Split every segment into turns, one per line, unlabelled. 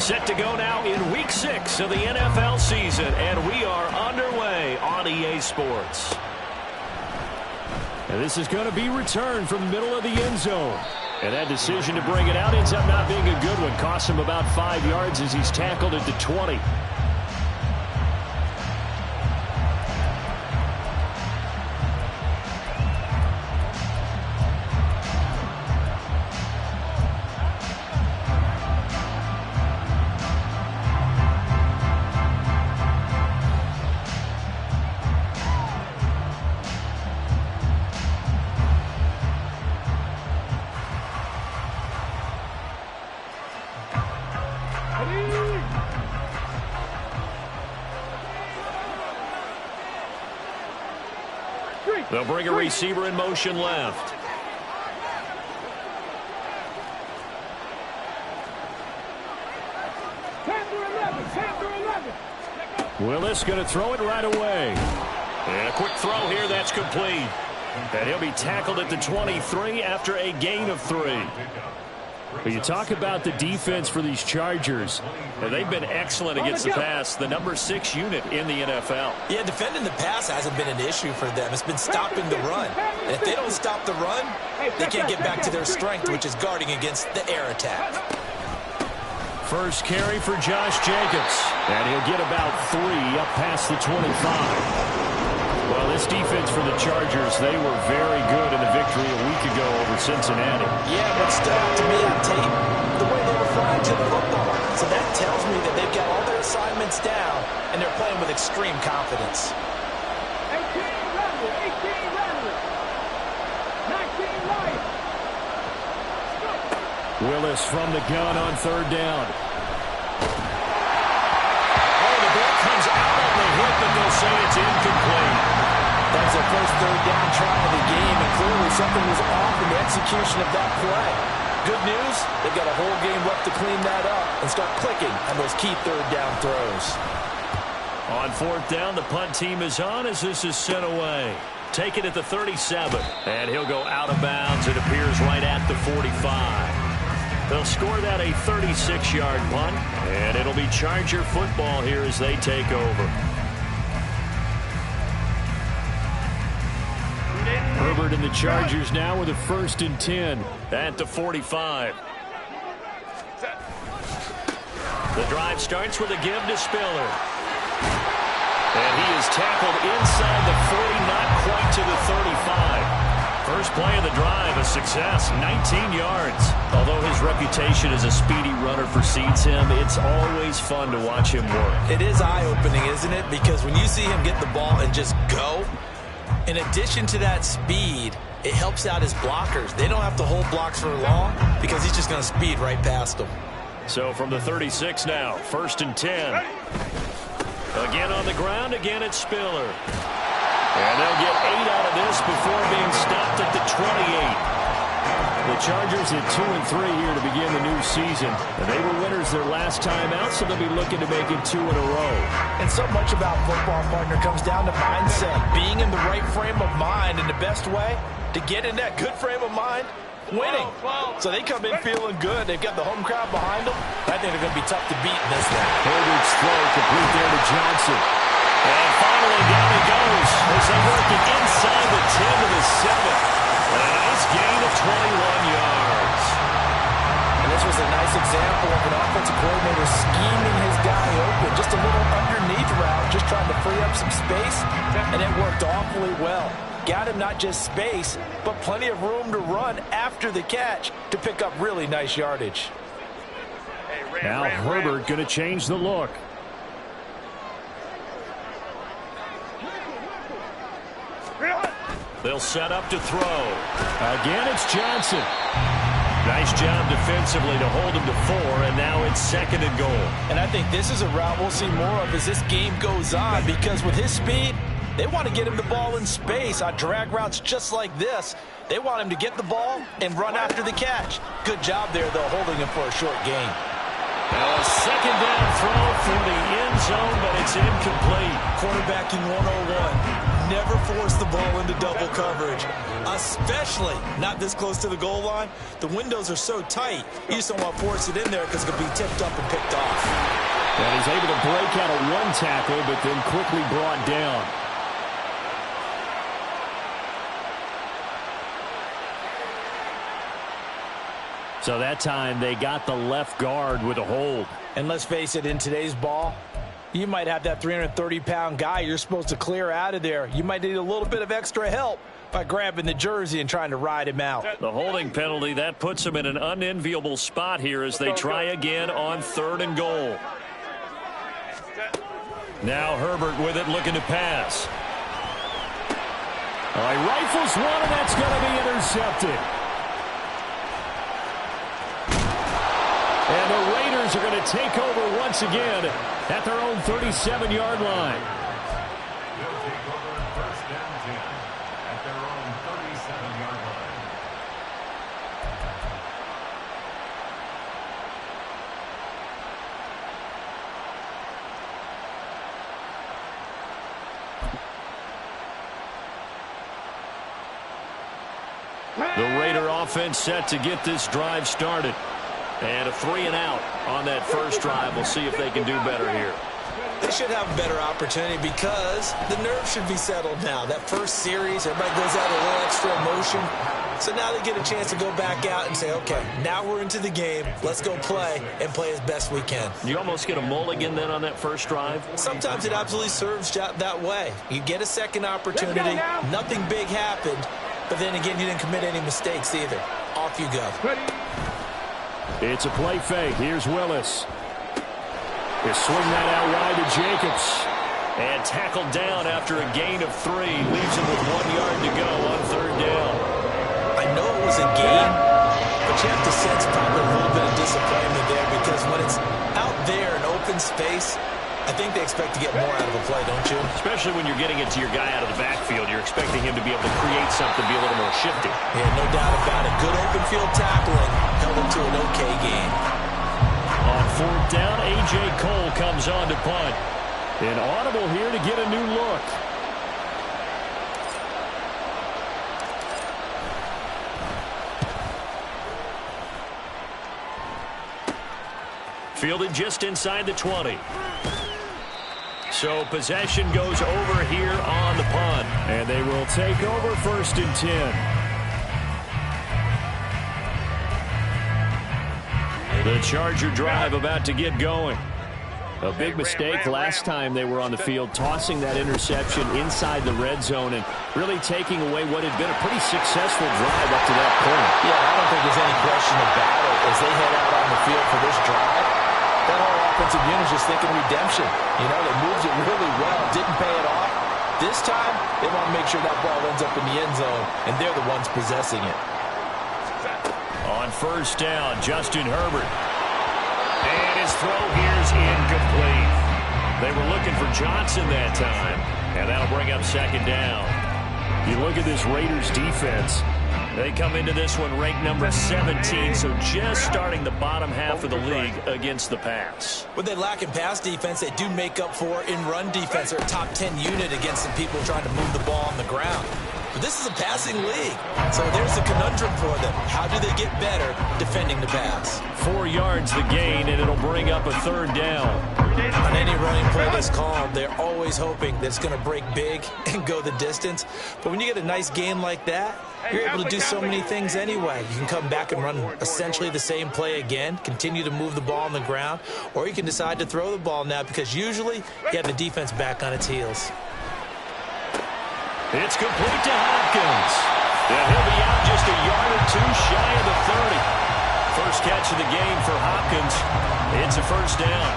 Set to go now in Week 6 of the NFL season, and we are underway on EA Sports. And this is going to be returned from the middle of the end zone. And that decision to bring it out ends up not being a good one. Costs him about 5 yards as he's tackled at the 20. They'll bring a receiver in motion left. Willis going to throw it right away. And a quick throw here, that's complete. And he'll be tackled at the 23 after a gain of 3. But you talk about the defense for these Chargers, and they've been excellent against the pass, the number 6 unit in the NFL.
Yeah, defending the pass hasn't been an issue for them. It's been stopping the run. And if they don't stop the run, they can't get back to their strength, which is guarding against the air attack.
First carry for Josh Jacobs, and he'll get about 3 up past the 25. Well, this defense for the Chargers, they were very good in the victory a week ago over Cincinnati.
Yeah, but stood out to me on tape the way they were flying to the football. So that tells me that they've got all their assignments down, and they're playing with extreme confidence.
18 Randall, 19 right.
Willis from the gun on 3rd down. Oh, the ball comes out on the hit, but they'll say it's incomplete.
That was their first 3rd down try of the game, and clearly something was off in the execution of that play. Good news, they've got a whole game left to clean that up and start clicking on those key 3rd down throws.
On 4th down, the punt team is on as this is sent away. Take it at the 37, and he'll go out of bounds. It appears right at the 45. They'll score that a 36-yard punt, and it'll be Charger football here as they take over. Herbert and the Chargers now with a 1st and 10 at the 45. The drive starts with a give to Spiller. And he is tackled inside the 40, not quite to the 35. First play of the drive, a success, 19 yards. Although his reputation as a speedy runner precedes him, it's always fun to watch him work.
It is eye-opening, isn't it? Because when you see him get the ball and just go, in addition to that speed, it helps out his blockers. They don't have to hold blocks for long because he's just going to speed right past them.
So from the 36 now, 1st and 10. Again on the ground, again it's Spiller. And they'll get 8 out of this before being stopped at the 28. The Chargers at 2-3 here to begin the new season. And they were winners their last time out, so they'll be looking to make it 2 in a row.
And so much about football, partner, comes down to mindset. Being in the right frame of mind, and the best way to get in that good frame of mind, winning. So they come in feeling good. They've got the home crowd behind them. I think they're going to be tough to beat in this one.
Herbert's throw complete there to Johnson. And finally down he goes as they work it inside the 10 to the 7. And a nice gain of 21 yards.
And this was a nice example of an offensive coordinator scheming his guy open. Just a little underneath route, just trying to free up some space, and it worked awfully well. Got him not just space, but plenty of room to run after the catch to pick up really nice yardage.
Now Herbert going to change the look. They'll set up to throw. Again, it's Johnson. Nice job defensively to hold him to 4, and now it's 2nd and goal.
And I think this is a route we'll see more of as this game goes on, because with his speed, they want to get him the ball in space on drag routes just like this. They want him to get the ball and run after the catch. Good job there, though, holding him for a short gain.
Now a 2nd down throw for the end zone, but it's incomplete.
Quarterbacking 101. never force the ball into double coverage, especially not this close to the goal line. The windows are so tight, you just don't want to force it in there because it could be tipped up and picked off.
And he's able to break out of one tackle, but then quickly brought down. So that time they got the left guard with a hold.
And let's face it, in today's ball, you might have that 330-pound guy you're supposed to clear out of there. You might need a little bit of extra help by grabbing the jersey and trying to ride him out.
The holding penalty, that puts him in an unenviable spot here as they try again on 3rd and goal. Now Herbert with it, looking to pass. All right, rifles one, and that's going to be intercepted. And the Raiders are going to take over once again at their own 37-yard line.
They'll take over 1st and 10 at their own 37-yard line.
The Raider offense set to get this drive started. And a 3-and-out on that first drive. We'll see if they can do better here.
They should have a better opportunity because the nerves should be settled now. That first series, everybody goes out a little extra emotion. So now they get a chance to go back out and say, okay, now we're into the game. Let's go play and play as best we can.
You almost get a mulligan then on that first drive?
Sometimes it absolutely serves that way. You get a second opportunity. Nothing big happened. But then again, you didn't commit any mistakes either. Off you go.
It's a play fake. Here's Willis. They swing that out wide to Jacobs. And tackled down after a gain of 3. Leaves him with 1 yard to go on 3rd down.
I know it was a gain, but you have to sense probably a little bit of disappointment there because when it's out there in open space, I think they expect to get more out of a play, don't you?
Especially when you're getting it to your guy out of the backfield. You're expecting him to be able to create something, be a little more shifty.
Yeah, no doubt about it. Good open field tackling held him to an okay game.
On 4th down, A.J. Cole comes on to punt. An audible here to get a new look. Fielded just inside the 20. So possession goes over here on the punt. And they will take over 1st and 10. The Charger drive about to get going. A big mistake last time they were on the field, tossing that interception inside the red zone and really taking away what had been a pretty successful drive up to that point.
Yeah, I don't think there's any question about it. As they head out on the field for this drive, that whole offensive unit is just thinking redemption. You know, they moved it really well, didn't pay it off. This time, they want to make sure that ball ends up in the end zone, and they're the ones possessing it.
On 1st down, Justin Herbert. And his throw here's incomplete. They were looking for Johnson that time, and that'll bring up 2nd down. You look at this Raiders defense. They come into this one ranked number 17, so just starting the bottom half of the league against the pass.
What they lack in pass defense, they do make up for in run defense. They're a top 10 unit against some people trying to move the ball on the ground. But this is a passing league, so there's a conundrum for them. How do they get better defending the pass?
4 yards the gain, and it'll bring up a 3rd down.
On any running play that's called, they're always hoping that it's going to break big and go the distance. But when you get a nice game like that, you're able to do so many things anyway. You can come back and run essentially the same play again, continue to move the ball on the ground, or you can decide to throw the ball now because usually you have the defense back on its heels.
It's complete to Hopkins. And he'll be out just a yard or 2 shy of the 30. First catch of the game for Hopkins. It's a 1st down.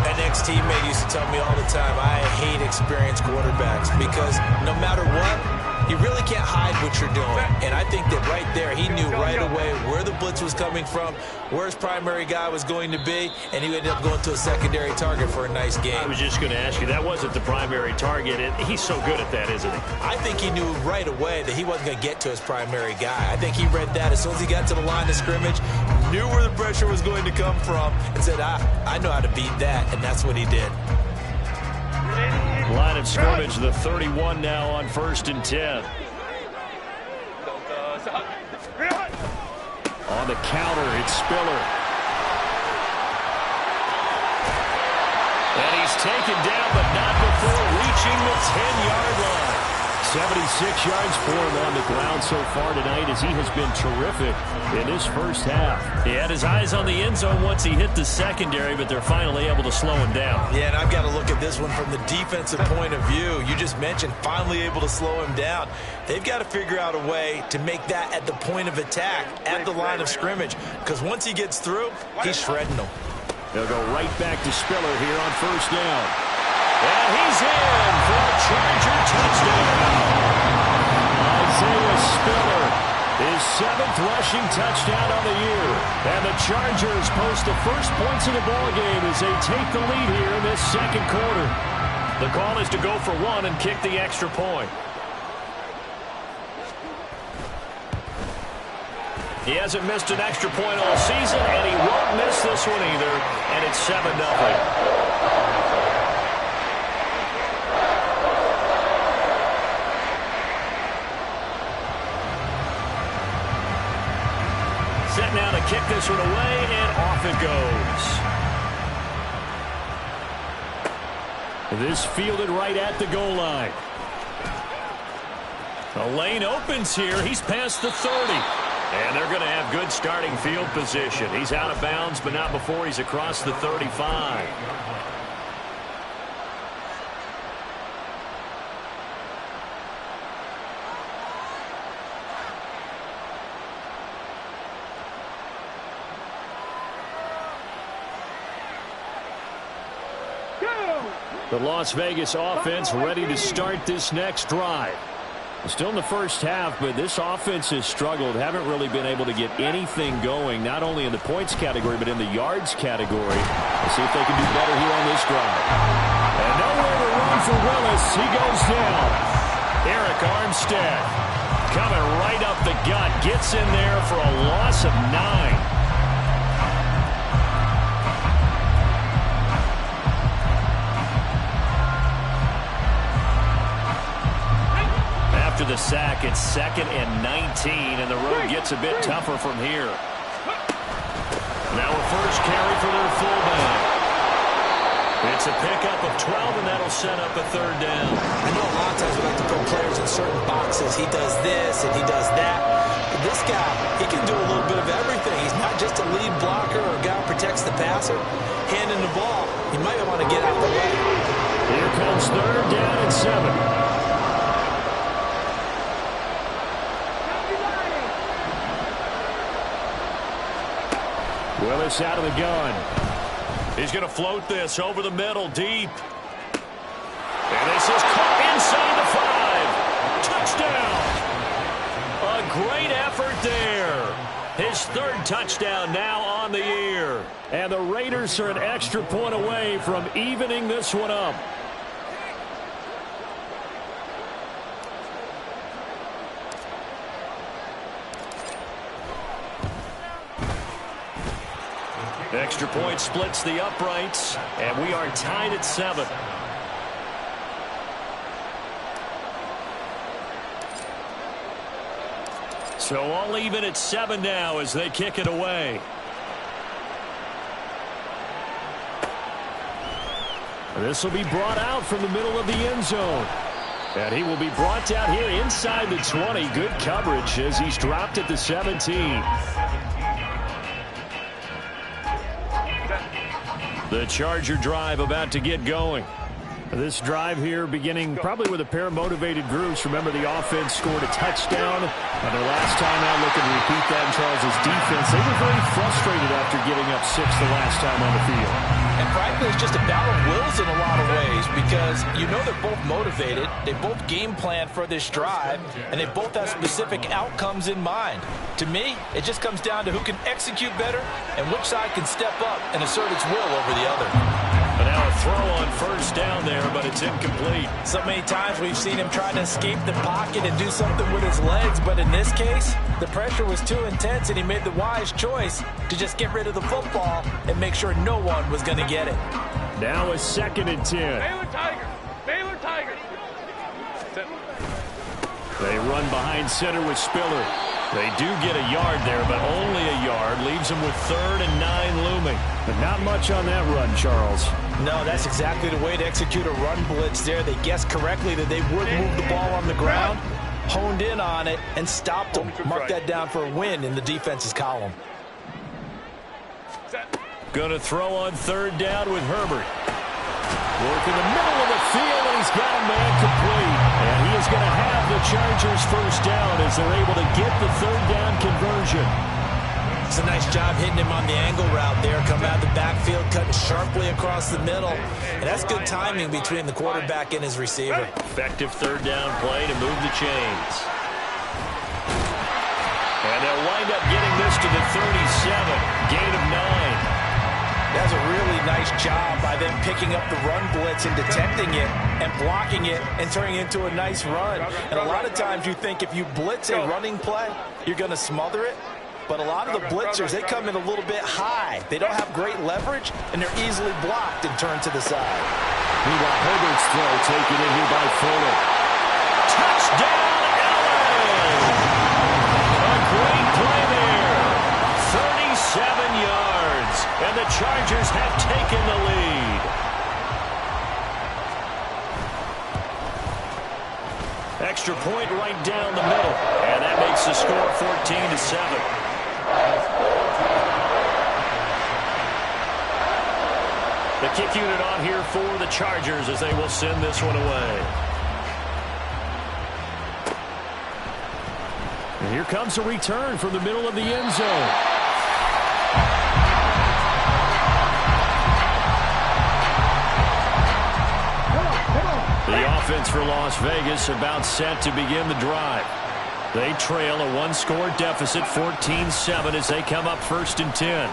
An ex-teammate used to tell me all the time, I hate experienced quarterbacks because no matter what, you really can't hide what you're doing. And I think that right there, he knew right away where the blitz was coming from, where his primary guy was going to be, and he ended up going to a secondary target for a nice game.
I was just going to ask you, that wasn't the primary target. He's so good at that, isn't he?
I think he knew right away that he wasn't going to get to his primary guy. I think he read that as soon as he got to the line of scrimmage, knew where the pressure was going to come from, and said, I know how to beat that, and that's what he did.
Line of scrimmage, the 31 now on 1st and 10. On the counter, it's Spiller. And he's taken down, but not before reaching the 10-yard line. 76 yards for him on the ground so far tonight, as he has been terrific in this first half. He had his eyes on the end zone once he hit the secondary, but they're finally able to slow him down.
Yeah, and I've got to look at this one from the defensive point of view. You just mentioned finally able to slow him down. They've got to figure out a way to make that at the point of attack, at the line of scrimmage, because once he gets through, he's shredding them.
They'll go right back to Spiller here on 1st down. And he's in for a Charger touchdown. Isaiah Spiller, his 7th rushing touchdown on the year. And the Chargers post the first points of the ballgame as they take the lead here in this second quarter. The call is to go for one and kick the extra point. He hasn't missed an extra point all season, and he won't miss this one either. And it's 7-0. Set now to kick this one away, and off it goes. This fielded right at the goal line. The lane opens here. He's past the 30. And they're going to have good starting field position. He's out of bounds, but not before he's across the 35. The Las Vegas offense ready to start this next drive. Still in the first half, but this offense has struggled. Haven't really been able to get anything going, not only in the points category, but in the yards category. Let's see if they can do better here on this drive. And nowhere to run for Willis. He goes down. Eric Armstead coming right up the gut. Gets in there for a loss of 9. After the sack, it's 2nd and 19, and the road gets a bit tougher from here. Now a first carry for their fullback. It's a pickup of 12, and that'll set up a 3rd down.
I know a lot of times we like to put players in certain boxes. He does this and he does that. But this guy, he can do a little bit of everything. He's not just a lead blocker or a guy who protects the passer. Handing the ball, he might want to get out of the way.
Here comes 3rd down and 7. Willis out of the gun. He's going to float this over the middle, deep. And this is caught inside the 5. Touchdown. A great effort there. His 3rd touchdown now on the year. And the Raiders are an extra point away from evening this one up. Extra point splits the uprights, and we are tied at 7. So all even at 7 now as they kick it away. This will be brought out from the middle of the end zone. And he will be brought down here inside the 20. Good coverage as he's dropped at the 17. The Charger drive about to get going. This drive here beginning probably with a pair of motivated groups. Remember, the offense scored a touchdown on their last time out. Looking to repeat that in Charles' defense. They were very frustrated after giving up 6 the last time on the field.
And frankly, it's just a battle of wills in a lot of ways, because you know they're both motivated. They both game plan for this drive, and they both have specific outcomes in mind. To me, it just comes down to who can execute better and which side can step up and assert its will over the other.
But now a throw on 1st down there, but it's incomplete.
So many times we've seen him try to escape the pocket and do something with his legs, but in this case, the pressure was too intense and he made the wise choice to just get rid of the football and make sure no one was going to get it.
Now a 2nd and 10.
Baylor Tigers! Baylor
They run behind center with Spiller. They do get a yard there, but only a yard. Leaves them with 3rd and 9 looming. But not much on that run, Charles.
No, that's exactly the way to execute a run blitz there. They guessed correctly that they would move the ball on the ground, honed in on it, and stopped them. Mark that down for a win in the defense's column.
Going to throw on 3rd down with Herbert. Work in the middle of the field, and he's got a man complete. And he is going to have the Chargers first down as they're able to get the 3rd down conversion.
It's a nice job hitting him on the angle route there. Coming out of the backfield, cutting sharply across the middle. And that's good timing between the quarterback and his receiver.
Effective 3rd down play to move the chains. And they'll wind up getting this to the 37. Gain of 9.
That's a really nice job by them picking up the run blitz and detecting it and blocking it and turning it into a nice run. And a lot of times you think if you blitz a running play, you're going to smother it. But a lot of the blitzers, they come in a little bit high. They don't have great leverage, and they're easily blocked and turned to the side.
Meanwhile, Herbert's throw taken in here by Fuller. Touchdown, LA! A great play there. 37 yards, and the Chargers have taken the lead. Extra point right down the middle, and that makes the score 14-7. The kick unit on here for the Chargers as they will send this one away. And here comes a return from the middle of the end zone. The offense for Las Vegas about set to begin the drive. They trail a one-score deficit, 14-7, as they come up 1st and 10.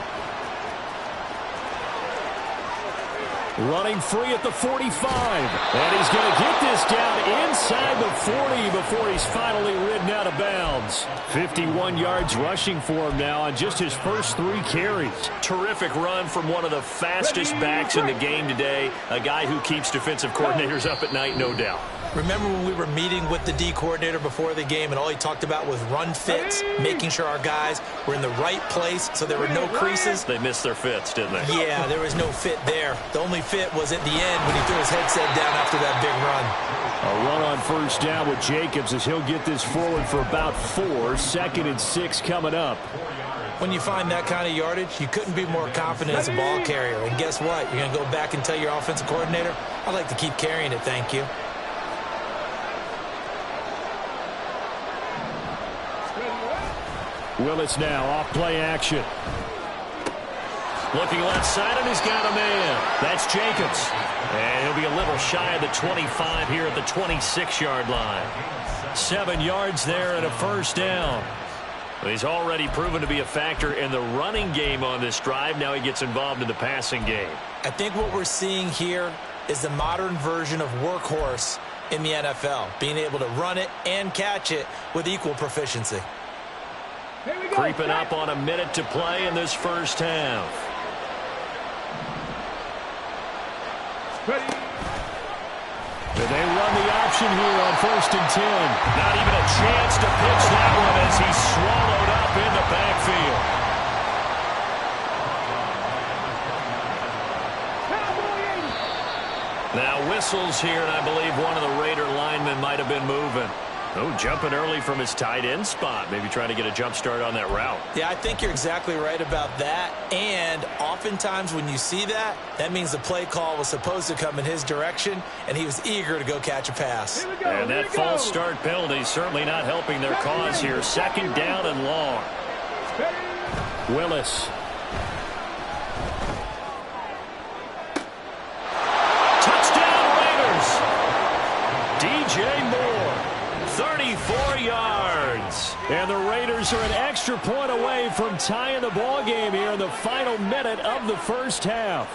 Running free at the 45. And he's going to get this down inside the 40 before he's finally ridden out of bounds. 51 yards rushing for him now on just his first 3 carries. Terrific run from one of the fastest backs in the game today. A guy who keeps defensive coordinators up at night, no doubt.
Remember when we were meeting with the D coordinator before the game and all he talked about was run fits, making sure our guys were in the right place so there were no creases?
They missed their fits, didn't they?
Yeah, there was no fit there. The only fit was at the end when he threw his headset down after that big run.
A run on 1st down with Jacobs as he'll get this forward for about 4. 2nd and 6 coming up.
When you find that kind of yardage, you couldn't be more confident as a ball carrier. And guess what? You're going to go back and tell your offensive coordinator, I'd like to keep carrying it, thank you.
Willis now off play action. Looking left side, and he's got a man. That's Jacobs. And he'll be a little shy of the 25 here at the 26-yard line. 7 yards there and a 1st down. He's already proven to be a factor in the running game on this drive. Now he gets involved in the passing game.
I think what we're seeing here is the modern version of workhorse in the NFL, being able to run it and catch it with equal proficiency.
Creeping up on a minute to play in this 1st half. And they run the option here on 1st and 10. Not even a chance to pitch that one as he's swallowed up in the backfield. Now whistles here, and I believe one of the Raider linemen might have been moving. Oh, jumping early from his tight end spot. Maybe trying to get a jump start on that route.
Yeah, I think you're exactly right about that. And oftentimes when you see that, that means the play call was supposed to come in his direction, and he was eager to go catch a pass.
And that false start penalty certainly not helping their cause here. 2nd down and long. Willis. Touchdown Raiders. DJ Moore. 34 yards. And the Raiders are an extra point away from tying the ball game here in the final minute of the 1st half.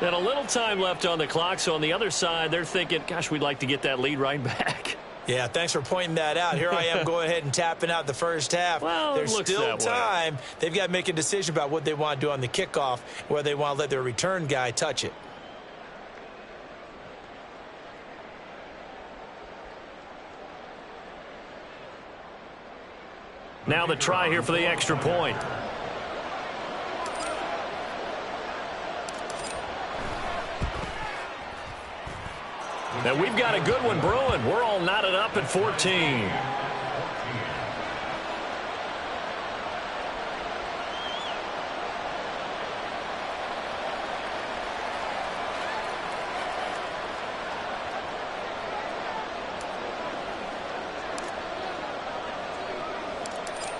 And a little time left on the clock, so on the other side, they're thinking, gosh, we'd like to get that lead right back.
Yeah, thanks for pointing that out. Here I am going ahead and tapping out the 1st half.
Well,
there's still time. They've got to make a decision about what they want to do on the kickoff, whether they want to let their return guy touch it.
Now the try here for the extra point. Now we've got a good one brewing. We're all knotted up at 14.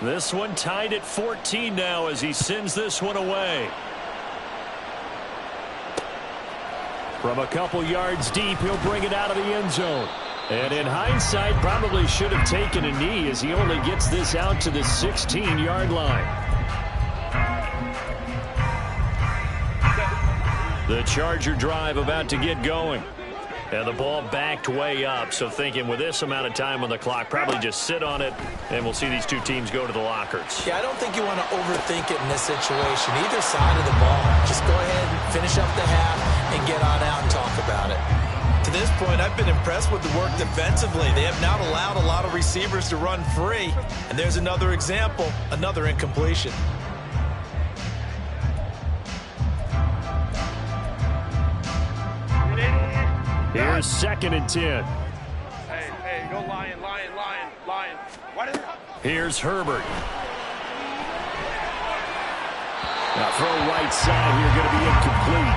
This one tied at 14 now as he sends this one away. From a couple yards deep, he'll bring it out of the end zone. And in hindsight, probably should have taken a knee as he only gets this out to the 16-yard line. The Charger drive about to get going. And the ball backed way up, so thinking with this amount of time on the clock, probably just sit on it, and we'll see these two teams go to the lockers.
Yeah, I don't think you want to overthink it in this situation. Either side of the ball, just go ahead and finish up the half and get on out and talk about it.
To this point, I've been impressed with the work defensively. They have not allowed a lot of receivers to run free. And there's another example, another incompletion.
Here's 2nd and 10.
Hey, go Lion. What is it?
Here's Herbert. Now throw right side here, going to be incomplete.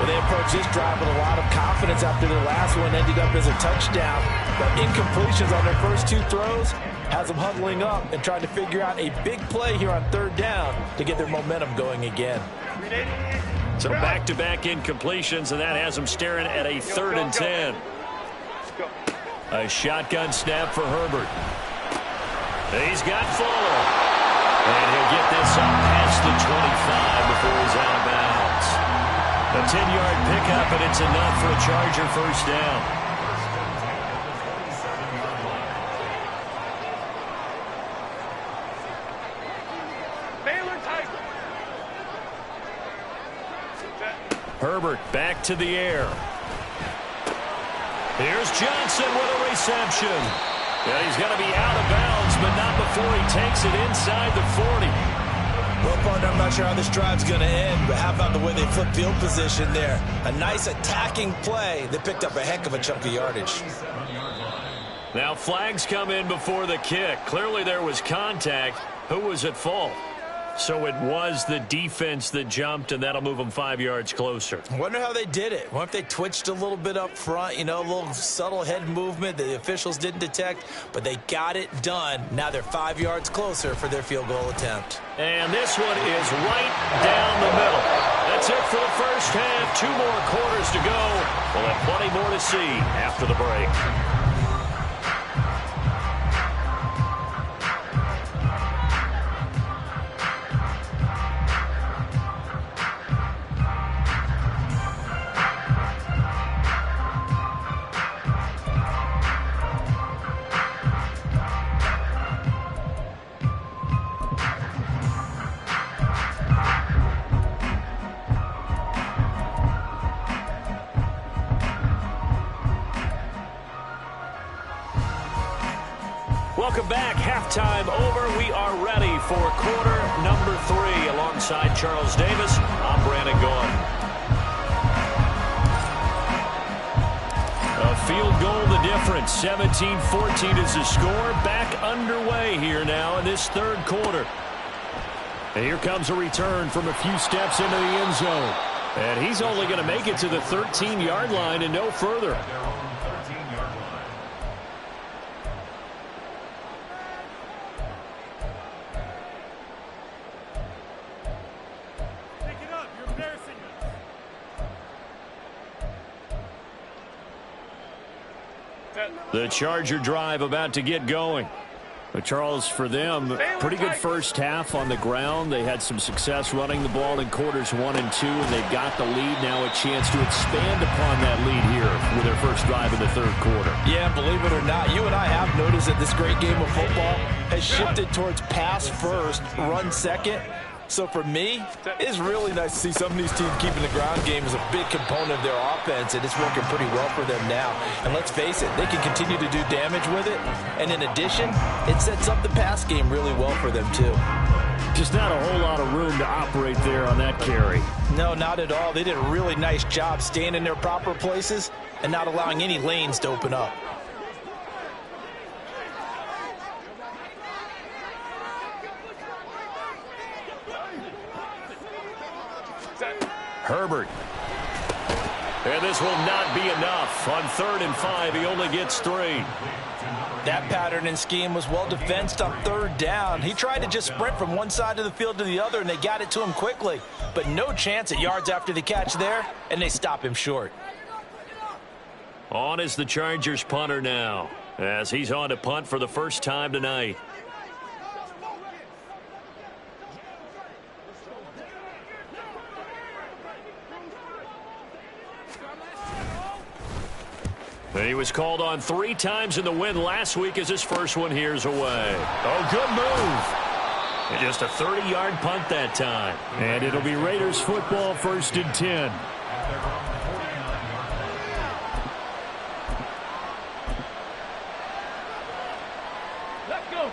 Well, they approached this drive with a lot of confidence after the last one ended up as a touchdown. But incompletions on their first two throws has them huddling up and trying to figure out a big play here on 3rd down to get their momentum going again.
So back-to-back incompletions, and that has them staring at a 3rd and 10. A shotgun snap for Herbert. He's got Fuller. And he'll get this up past the 25 before he's out of bounds. A 10-yard pickup, and it's enough for a Charger first down. Herbert back to the air. Here's Johnson with a reception. And he's going to be out of bounds, but not before he takes it inside the 40.
Well, partner, I'm not sure how this drive's going to end, but how about the way they flip field position there? A nice attacking play. They picked up a heck of a chunk of yardage.
Now flags come in before the kick. Clearly there was contact. Who was at fault? So it was the defense that jumped, and that'll move them 5 yards closer.
I wonder how they did it. What if they twitched a little bit up front, a little subtle head movement that the officials didn't detect, but they got it done. Now they're 5 yards closer for their field goal attempt.
And this one is right down the middle. That's it for the first half. 2 more quarters to go. We'll have plenty more to see after the break. Welcome back. Halftime over. We are ready for quarter number 3. Alongside Charles Davis, I'm Brandon Gaughan. A field goal the difference. 17-14 is the score. Back underway here now in this 3rd quarter. And here comes a return from a few steps into the end zone. And he's only going to make it to the 13-yard line and no further. The Charger drive about to get going. But Charles, for them, pretty good first half on the ground. They had some success running the ball in quarters 1 and 2, and they've got the lead now, a chance to expand upon that lead here with their first drive in the 3rd quarter.
Yeah, believe it or not, you and I have noticed that this great game of football has shifted towards pass first, run second. So for me, it's really nice to see some of these teams keeping the ground game as a big component of their offense, and it's working pretty well for them now. And let's face it, they can continue to do damage with it. And in addition, it sets up the pass game really well for them too.
Just not a whole lot of room to operate there on that carry.
No, not at all. They did a really nice job staying in their proper places and not allowing any lanes to open up.
Herbert. And this will not be enough. On 3rd and 5, he only gets 3.
That pattern and scheme was well defensed on 3rd down. He tried to just sprint from one side of the field to the other, and they got it to him quickly. But no chance at yards after the catch there, and they stop him short.
On is the Chargers punter now, as he's on to punt for the first time tonight. He was called on 3 times in the win last week as his first one here's away. Oh, good move. And just a 30-yard punt that time. And it'll be Raiders football, 1st and 10.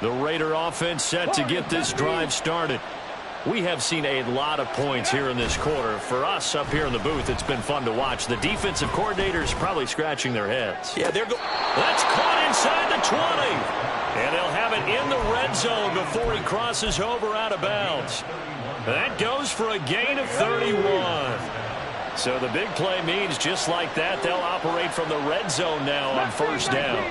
The Raider offense set to get this drive started. We have seen a lot of points here in this quarter. For us up here in the booth, it's been fun to watch. The defensive coordinators probably scratching their heads.
Yeah, they're
That's caught inside the 20. And they'll have it in the red zone before he crosses over out of bounds. That goes for a gain of 31. So the big play means just like that, they'll operate from the red zone now on 1st down.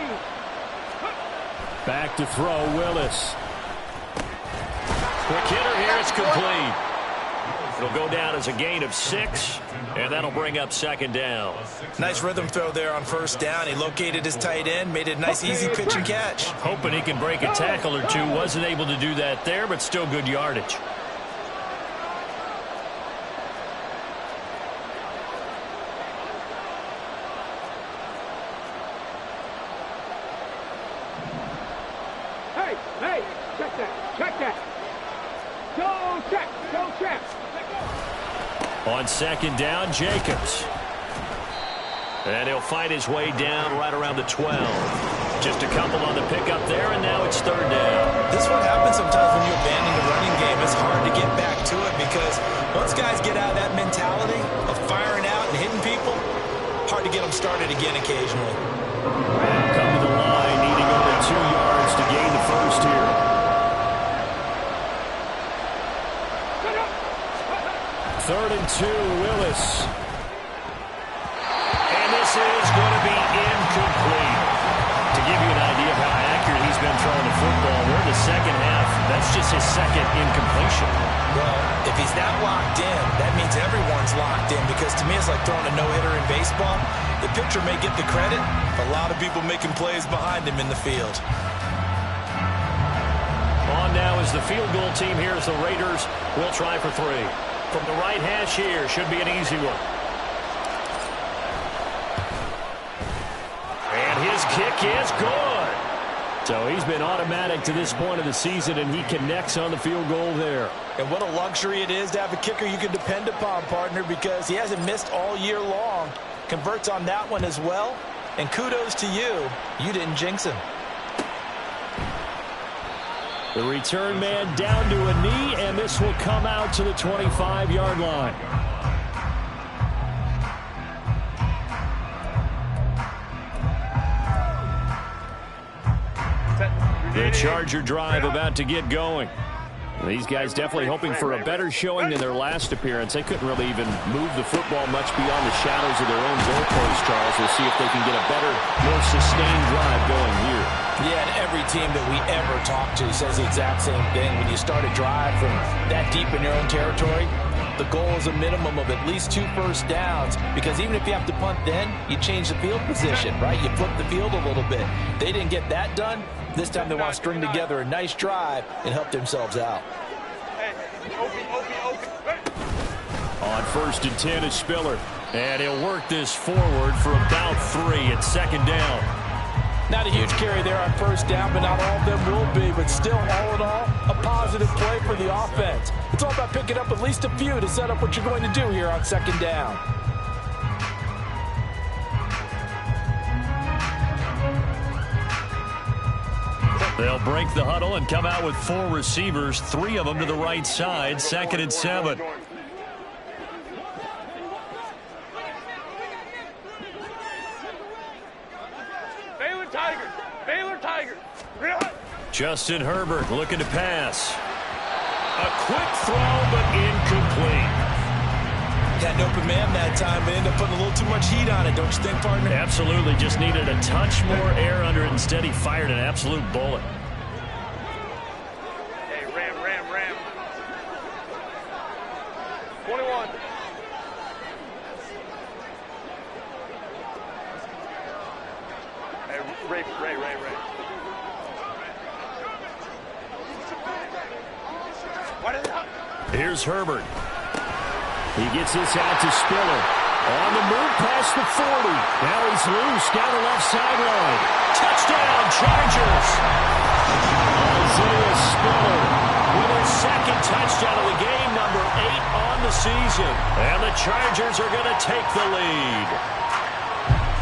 Back to throw, Willis. Quick hitter here, it's complete. It'll go down as a gain of 6, and that'll bring up 2nd down.
Nice rhythm throw there on 1st down. He located his tight end, made it a nice, easy pitch and catch.
Hoping he can break a tackle or two. Wasn't able to do that there, but still good yardage.
Hey, check that. Go check.
On 2nd down, Jacobs. And he'll fight his way down right around the 12. Just a couple on the pickup there, and now it's 3rd down.
This is what happens sometimes when you abandon the running game. It's hard to get back to it because once guys get out of that mentality of firing out and hitting people, hard to get them started again occasionally.
Come to the line, needing over 2 yards to gain the 1st here. 3rd and 2, Willis. And this is going to be incomplete. To give you an idea of how accurate he's been throwing the football, we're in the 2nd half. That's just his 2nd incompletion.
Well, if he's that locked in, that means everyone's locked in because to me it's like throwing a no-hitter in baseball. The pitcher may get the credit, a lot of people making plays behind him in the field.
On now is the field goal team here as the Raiders will try for 3. From the right hash here, should be an easy one. And his kick is good. So he's been automatic to this point of the season, and he connects on the field goal there.
And what a luxury it is to have a kicker you can depend upon, partner, because he hasn't missed all year long. Converts on that one as well. And kudos to you. You didn't jinx him.
The return man down to a knee, and this will come out to the 25-yard line. The Charger drive about to get going. These guys definitely hoping for a better showing than their last appearance. They couldn't really even move the football much beyond the shadows of their own goalpost, Charles. We'll see if they can get a better, more sustained drive going here.
Yeah, and every team that we ever talk to says the exact same thing. When you start a drive from that deep in your own territory, the goal is a minimum of at least 2 first downs, because even if you have to punt then, you change the field position, right? You flip the field a little bit. They didn't get that done. This time they want to string together a nice drive and help themselves out.
On 1st and 10 is Spiller. And he'll work this forward for about 3 at 2nd down.
Not a huge carry there on 1st down, but not all of them will be. But still, all in all, a positive play for the offense. It's all about picking up at least a few to set up what you're going to do here on second down.
They'll break the huddle and come out with 4 receivers, 3 of them to the right side, 2nd and 7.
Baylor Tiger.
Justin Herbert looking to pass. A quick throw, but incomplete.
Had an open man that time, but ended up putting a little too much heat on it, don't you think, partner?
Absolutely, just needed a touch more air under it. Instead, he fired an absolute bullet.
Hey, Ram. 21. Hey, Ray.
Here's Herbert. He gets this out to Spiller. On the move past the 40. Now he's loose down the left sideline. Touchdown, Chargers. Isaiah Spiller with his 2nd touchdown of the game, number 8 on the season. And the Chargers are going to take the lead.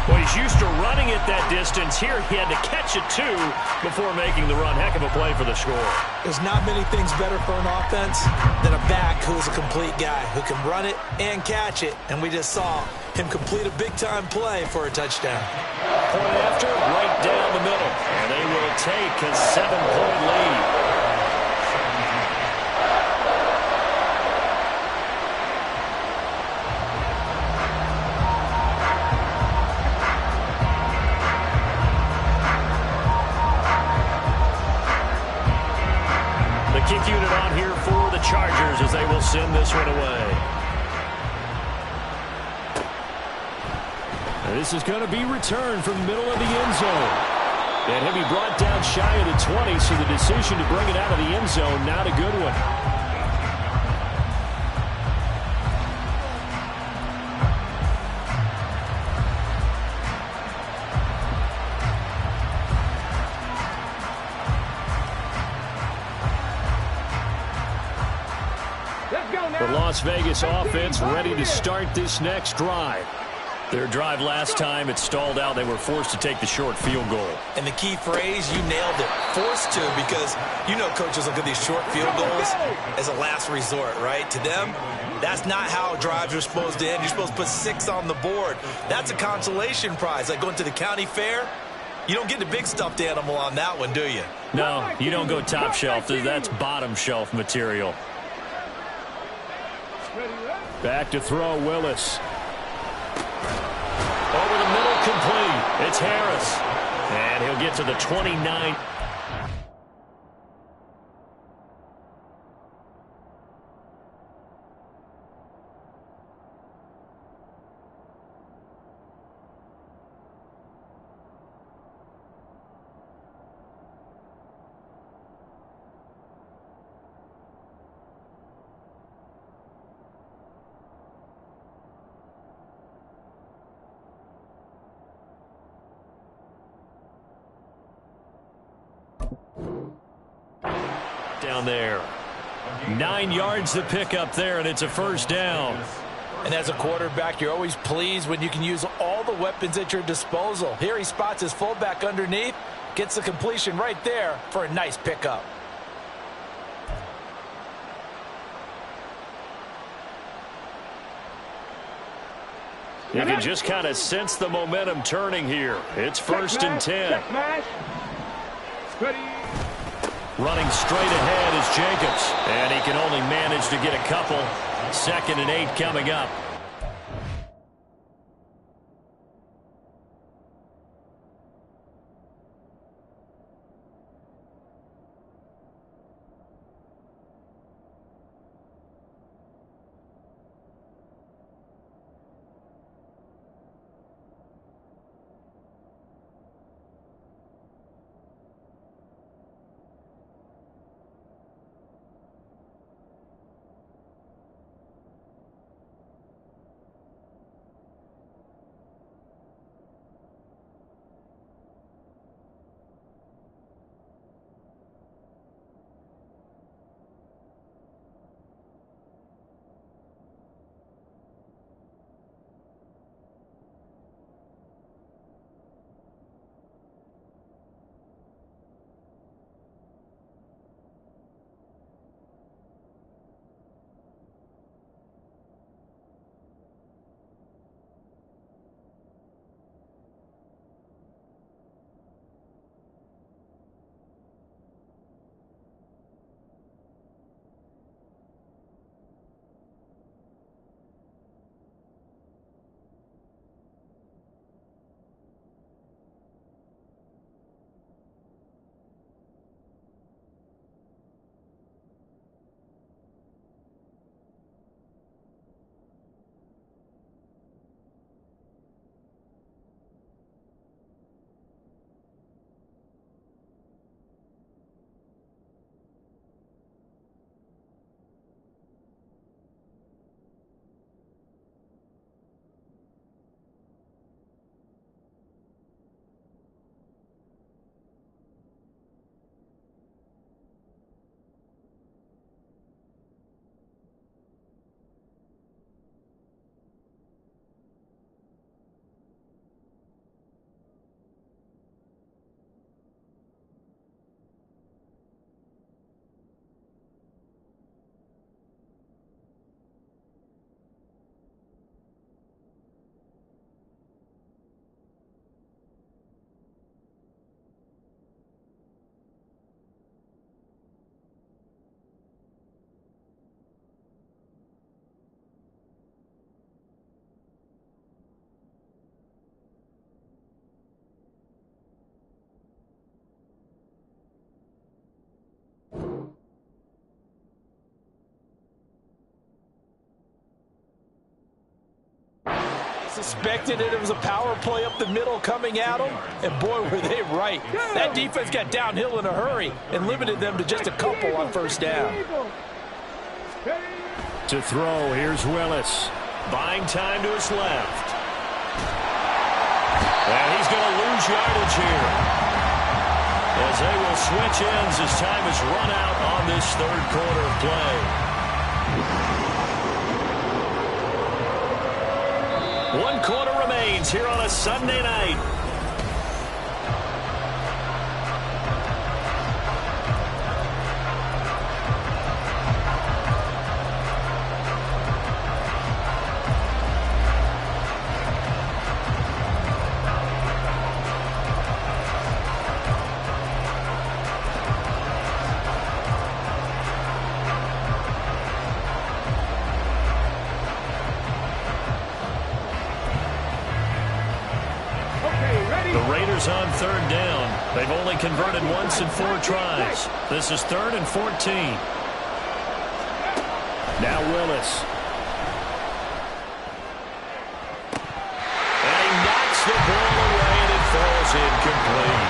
Well, he's used to running it that distance. Here he had to catch it, too, before making the run. Heck of a play for the score.
There's not many things better for an offense than a back who's a complete guy, who can run it and catch it. And we just saw him complete a big-time play for a touchdown.
Point after, right down the middle. And they will take a 7-point lead. Kick unit on here for the Chargers as they will send this one away. And this is going to be returned from the middle of the end zone. And he'll be brought down shy of the 20, so the decision to bring it out of the end zone, not a good one. The Las Vegas offense ready to start this next drive. Their drive last time, it stalled out. They were forced to take the short field goal.
And the key phrase, you nailed it. Forced to, because you know coaches look at these short field goals as a last resort, right? To them, that's not how drives are supposed to end. You're supposed to put 6 on the board. That's a consolation prize. Like going to the county fair, you don't get the big stuffed animal on that one, do you?
No, you don't go top shelf. That's bottom shelf material. Back to throw, Willis. Over the middle, complete. It's Harris. And he'll get to the 29. Down there. 9 yards to pick up there, and it's a first down.
And as a quarterback, you're always pleased when you can use all the weapons at your disposal. Here he spots his fullback underneath, gets the completion right there for a nice pickup.
You can just kind of sense the momentum turning here. It's 1st and 10. Running straight ahead is Jacobs. And he can only manage to get a couple. 2nd and 8 coming up.
suspected it was a power play up the middle coming at them, and boy, were they right. That defense got downhill in a hurry and limited them to just a couple on first down.
To throw, here's Willis. Buying time to his left. And he's going to lose yardage here, as they will switch ends as time is run out on this third quarter of play. 1 quarter remains here on a Sunday night. On third down. They've only converted once in 4 tries. This is 3rd and 14. Now Willis. And he knocks the ball away, and it falls incomplete.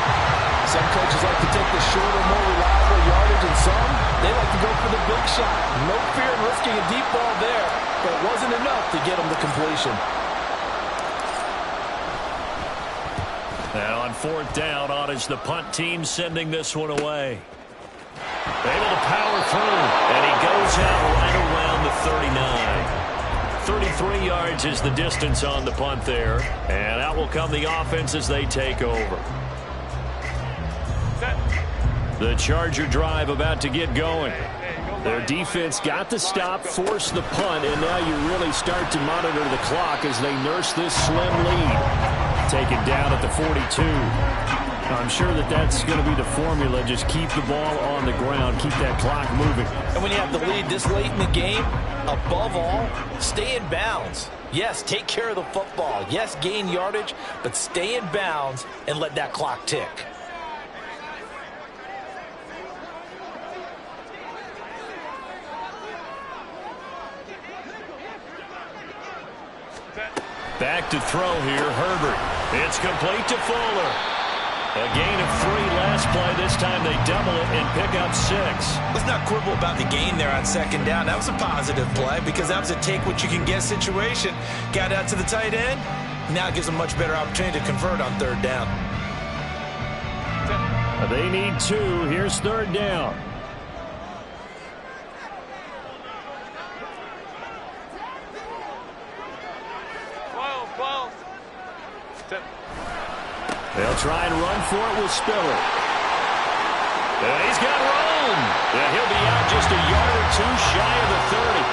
Some coaches like to take the shorter, more reliable yardage, and some, they like to go for the big shot. No fear in risking a deep ball there, but it wasn't enough to get them the completion.
And on 4th down, Ottage, the punt team sending this one away. Able to power through, and he goes out right around the 39. 33 yards is the distance on the punt there, and out will come the offense as they take over. The Charger drive about to get going. Their defense got the stop, forced the punt, and now you really start to monitor the clock as they nurse this slim lead. Taken down at the 42. I'm sure that's going to be the formula. Just keep the ball on the ground. Keep that clock moving.
And when you have the lead this late in the game, above all, stay in bounds. Yes, take care of the football. Yes, gain yardage, but stay in bounds and let that clock tick.
Back to throw here, Herbert. It's complete to Fuller. A gain of 3 last play. This time they double it and pick up 6.
Let's not quibble about the gain there on 2nd down. That was a positive play because that was a take-what-you-can-get situation. Got out to the tight end. Now it gives them a much better opportunity to convert on 3rd down.
They need 2. Here's 3rd down. They'll try and run for it with Spiller. And he's got room. And he'll be out just a yard or 2 shy of the 30.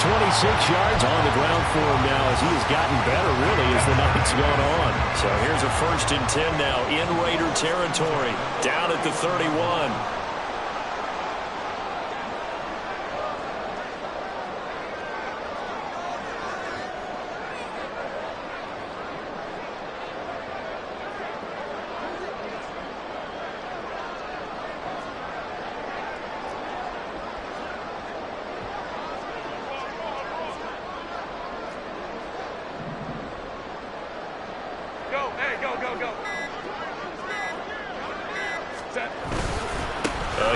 126 yards on the ground for him now as he has gotten better, really, as the night's gone on. So here's a 1st and 10 now in Raider territory, down at the 31.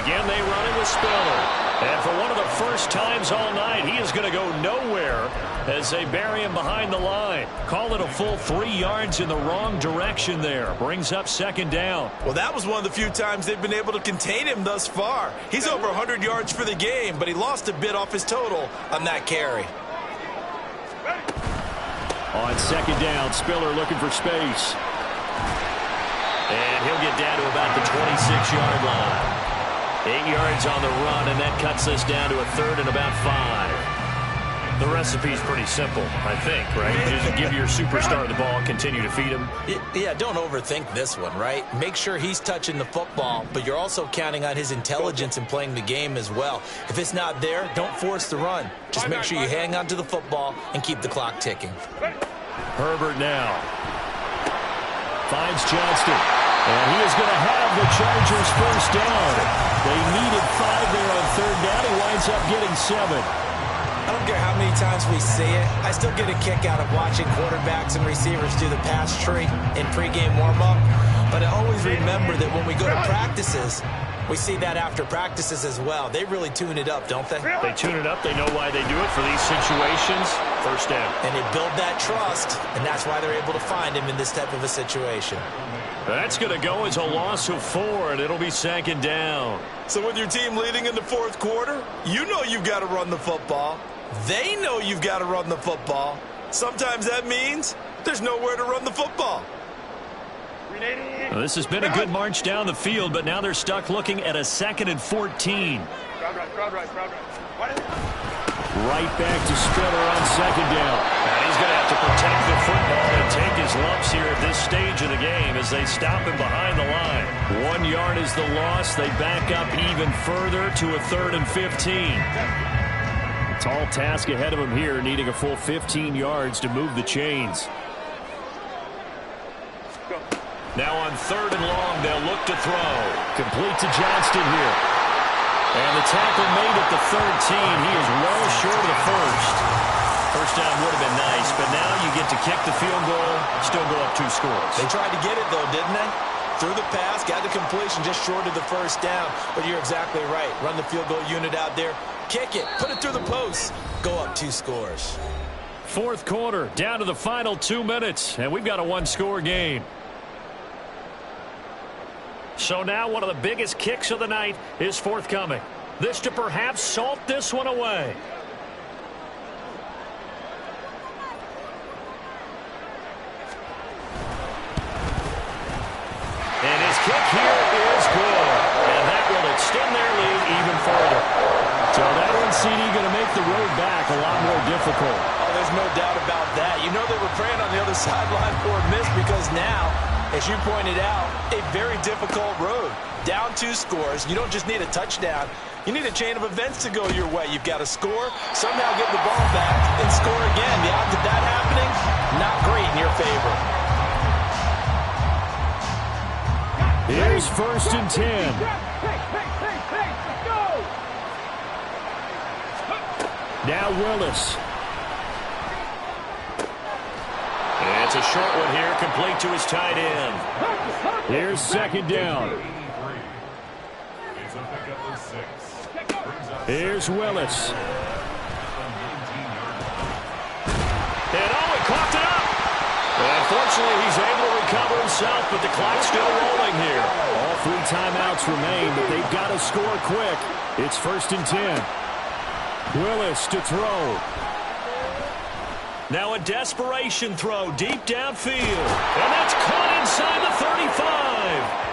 Again, they run it with Spiller. And for one of the first times all night, he is going to go nowhere as they bury him behind the line. Call it a full 3 yards in the wrong direction there. Brings up 2nd down.
Well, that was one of the few times they've been able to contain him thus far. He's over 100 yards for the game, but he lost a bit off his total on that carry.
On 2nd down, Spiller looking for space. And he'll get down to about the 26-yard line. 8 yards on the run, and that cuts us down to a 3rd and about 5. The recipe's pretty simple, I think, right? You just give your superstar the ball and continue to feed him.
Yeah, don't overthink this one, right? Make sure he's touching the football, but you're also counting on his intelligence in playing the game as well. If it's not there, don't force the run. Just make sure you hang on to the football and keep the clock ticking.
Herbert now finds Johnston. And he is going to have the Chargers 1st down. They needed 5 there on 3rd down. He winds up getting 7.
I don't care how many times we see it. I still get a kick out of watching quarterbacks and receivers do the pass tree in pregame warm-up. But I always remember that when we go to practices, we see that after practices as well. They really tune it up, don't they?
They tune it up. They know why they do it for these situations. First down.
And they build that trust, and that's why they're able to find him in this type of a situation.
That's going to go as a loss of 4, and it'll be second down.
So with your team leading in the fourth quarter, you know you've got to run the football. They know you've got to run the football. Sometimes that means there's nowhere to run the football.
Well, this has been a good march down the field, but now they're stuck looking at a 2nd and 14. Right back to Spiller on second down. And he's going to have to protect the football and take his lumps here at this stage of the game as they stop him behind the line. 1 yard is the loss. They back up even further to a 3rd and 15. A tall task ahead of him here, needing a full 15 yards to move the chains. Now on 3rd and long, they'll look to throw. Complete to Johnston here. And the tackle made at the 13. He is well short of the first. First down would have been nice, but now you get to kick the field goal, still go up 2 scores.
They tried to get it, though, didn't they? Threw the pass, got the completion just short of the first down. But you're exactly right. Run the field goal unit out there. Kick it. Put it through the post. Go up 2 scores.
Fourth quarter, down to the final 2 minutes, and we've got a 1-score game. So now one of the biggest kicks of the night is forthcoming. This to perhaps salt this one away. And his kick here is good. And that will extend their lead even further. So that one, CD, going to make the road back a lot more difficult.
Oh, there's no doubt about that. You know they were praying on the other sideline for a miss because now, as you pointed out, a very difficult road. Down 2 scores. You don't just need a touchdown. You need a chain of events to go your way. You've got to score, somehow get the ball back, and score again. The odds of that happening, not great in your favor.
Here's 1st and 10. Now Willis. And it's a short one here, complete to his tight end. Here's 2nd down. Here's Willis. And he caught it up. Unfortunately, he's able to recover himself, but the clock's still rolling here. All 3 timeouts remain, but they've got to score quick. It's 1st and 10. Willis to throw. Now a desperation throw deep downfield. And that's caught inside the 35.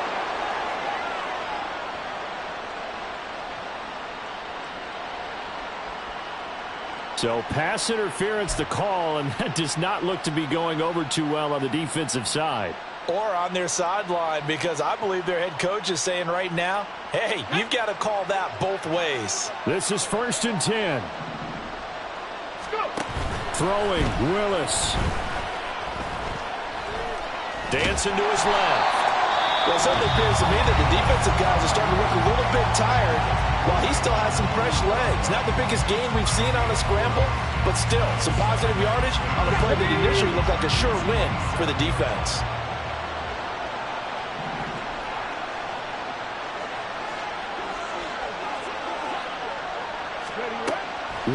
So pass interference the call, and that does not look to be going over too well on the defensive side.
Or on their sideline, because I believe their head coach is saying right now, hey, you've got to call that both ways.
This is 1st and 10. Throwing, Willis. Dancing to his left.
Well, it certainly appears to me that the defensive guys are starting to look a little bit tired while he still has some fresh legs. Not the biggest gain we've seen on a scramble, but still some positive yardage on a play that initially looked like a sure win for the defense.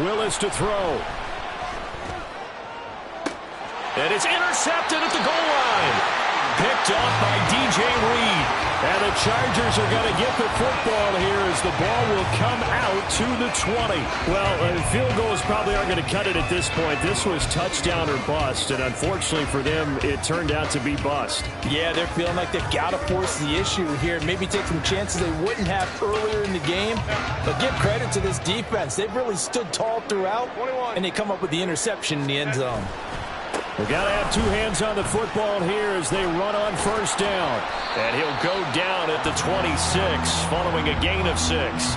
Willis to throw. And it's intercepted at the goal line. Picked off by DJ Reed. And the Chargers are going to get the football here as the ball will come out to the 20. Well, field goals probably aren't going to cut it at this point. This was touchdown or bust, and unfortunately for them, it turned out to be bust.
Yeah, they're feeling like they've got to force the issue here. Maybe take some chances they wouldn't have earlier in the game. But give credit to this defense. They've really stood tall throughout, and they come up with the interception in the end zone.
They've got to have 2 hands on the football here as they run on 1st down. And he'll go down at the 26 following a gain of 6.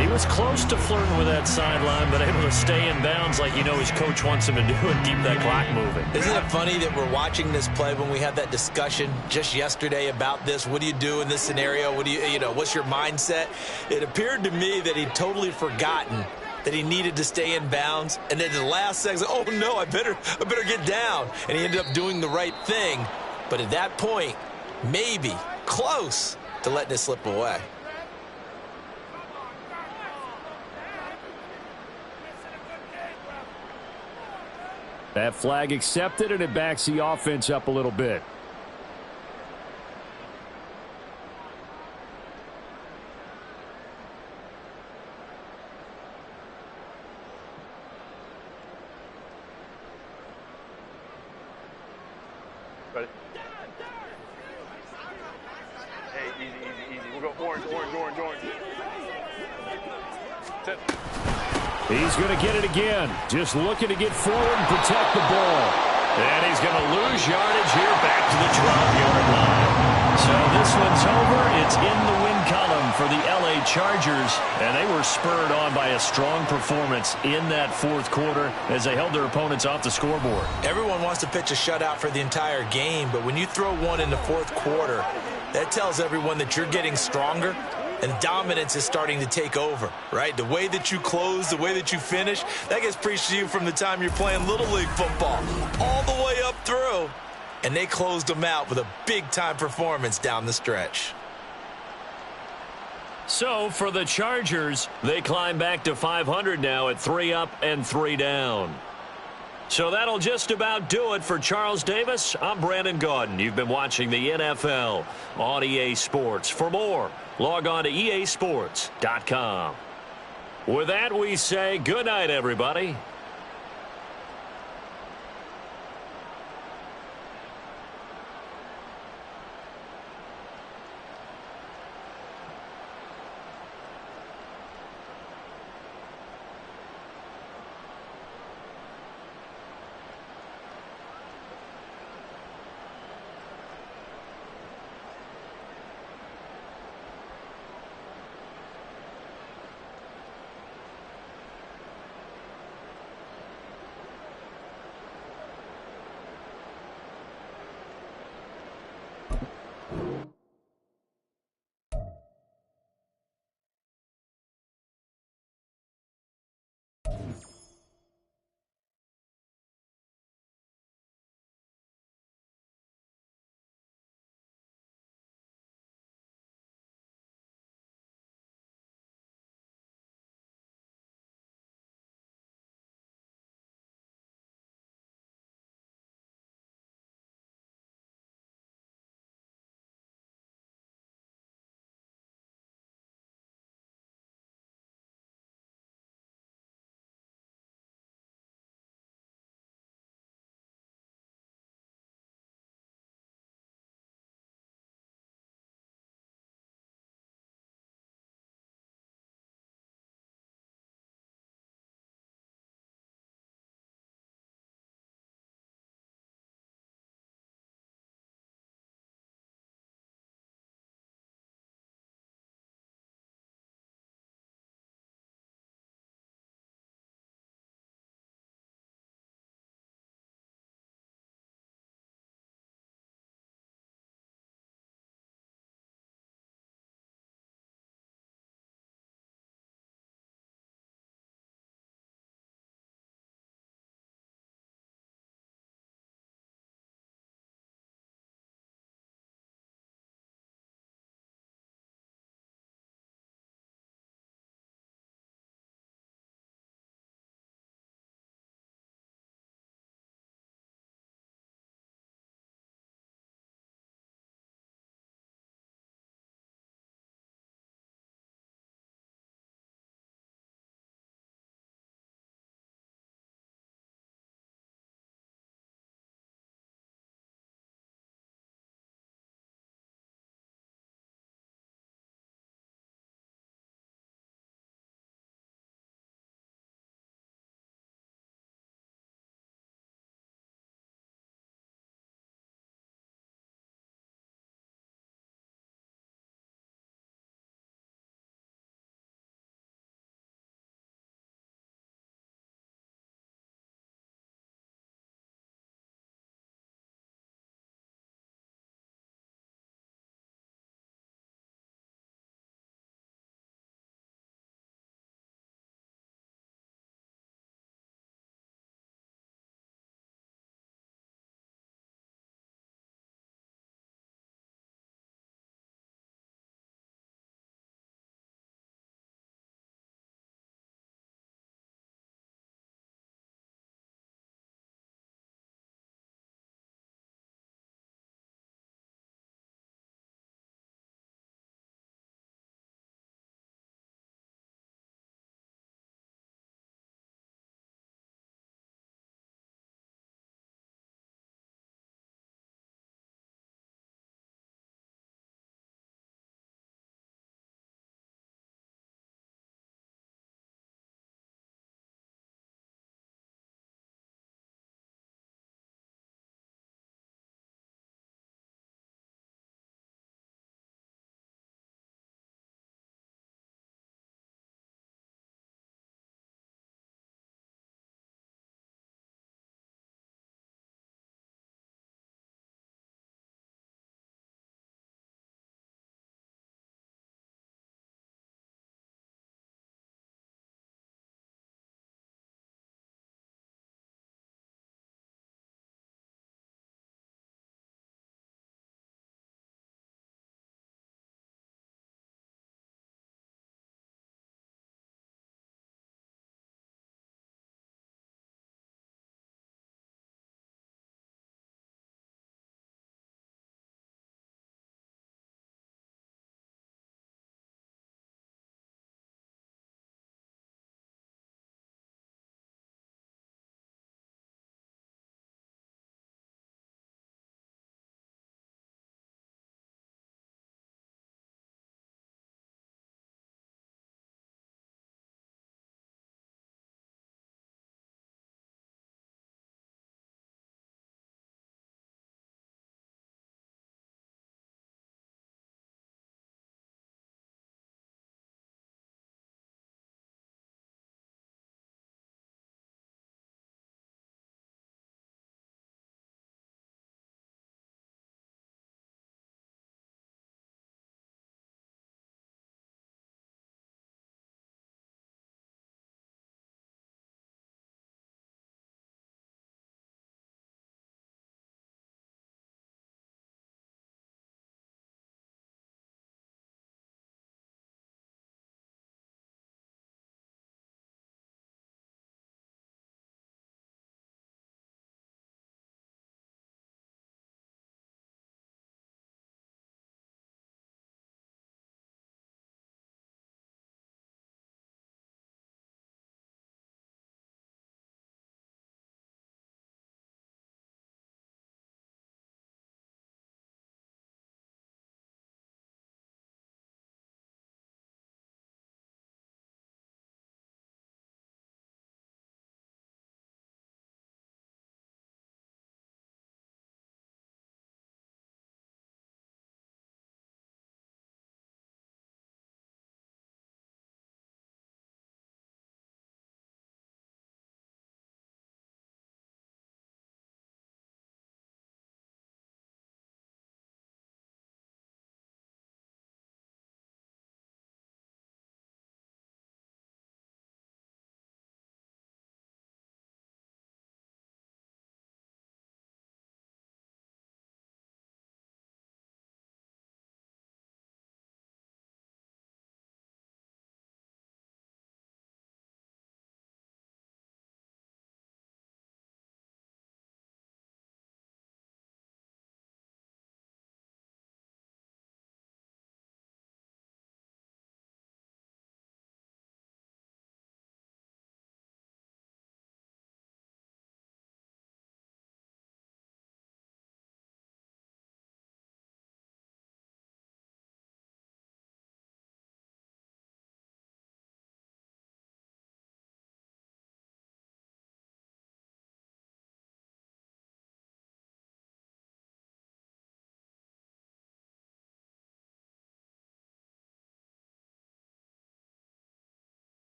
He was close to flirting with that sideline, but able to stay in bounds like you know his coach wants him to do and keep that clock moving.
Isn't it funny that we're watching this play when we had that discussion just yesterday about this? What do you do in this scenario? What do you know, what's your mindset? It appeared to me that he'd totally forgotten
that he needed to stay in bounds, and then the last second, oh no, I better get down. And he ended up doing the right thing. But at that point, maybe close to letting it slip away.
That flag accepted, and it backs the offense up a little bit.
Ready? Hey, easy. We'll go orange. Tip.
He's going to get it again. Just looking to get forward and protect the ball. And he's going to lose yardage here back to the 12-yard line. So this one's over. It's in the win column for the LA Chargers. And they were spurred on by a strong performance in that fourth quarter as they held their opponents off the scoreboard.
Everyone wants to pitch a shutout for the entire game, but when you throw one in the fourth quarter, that tells everyone that you're getting stronger and dominance is starting to take over, right? The way that you close, the way that you finish, that gets preached to you from the time you're playing Little League football all the way up through. And they closed them out with a big-time performance down the stretch.
So for the Chargers, they climb back to 500 now at 3 up and 3 down. So that'll just about do it for Charles Davis. I'm Brandon Gaudin. You've been watching the NFL on EA Sports. For more, log on to easports.com. With that, we say good night, everybody.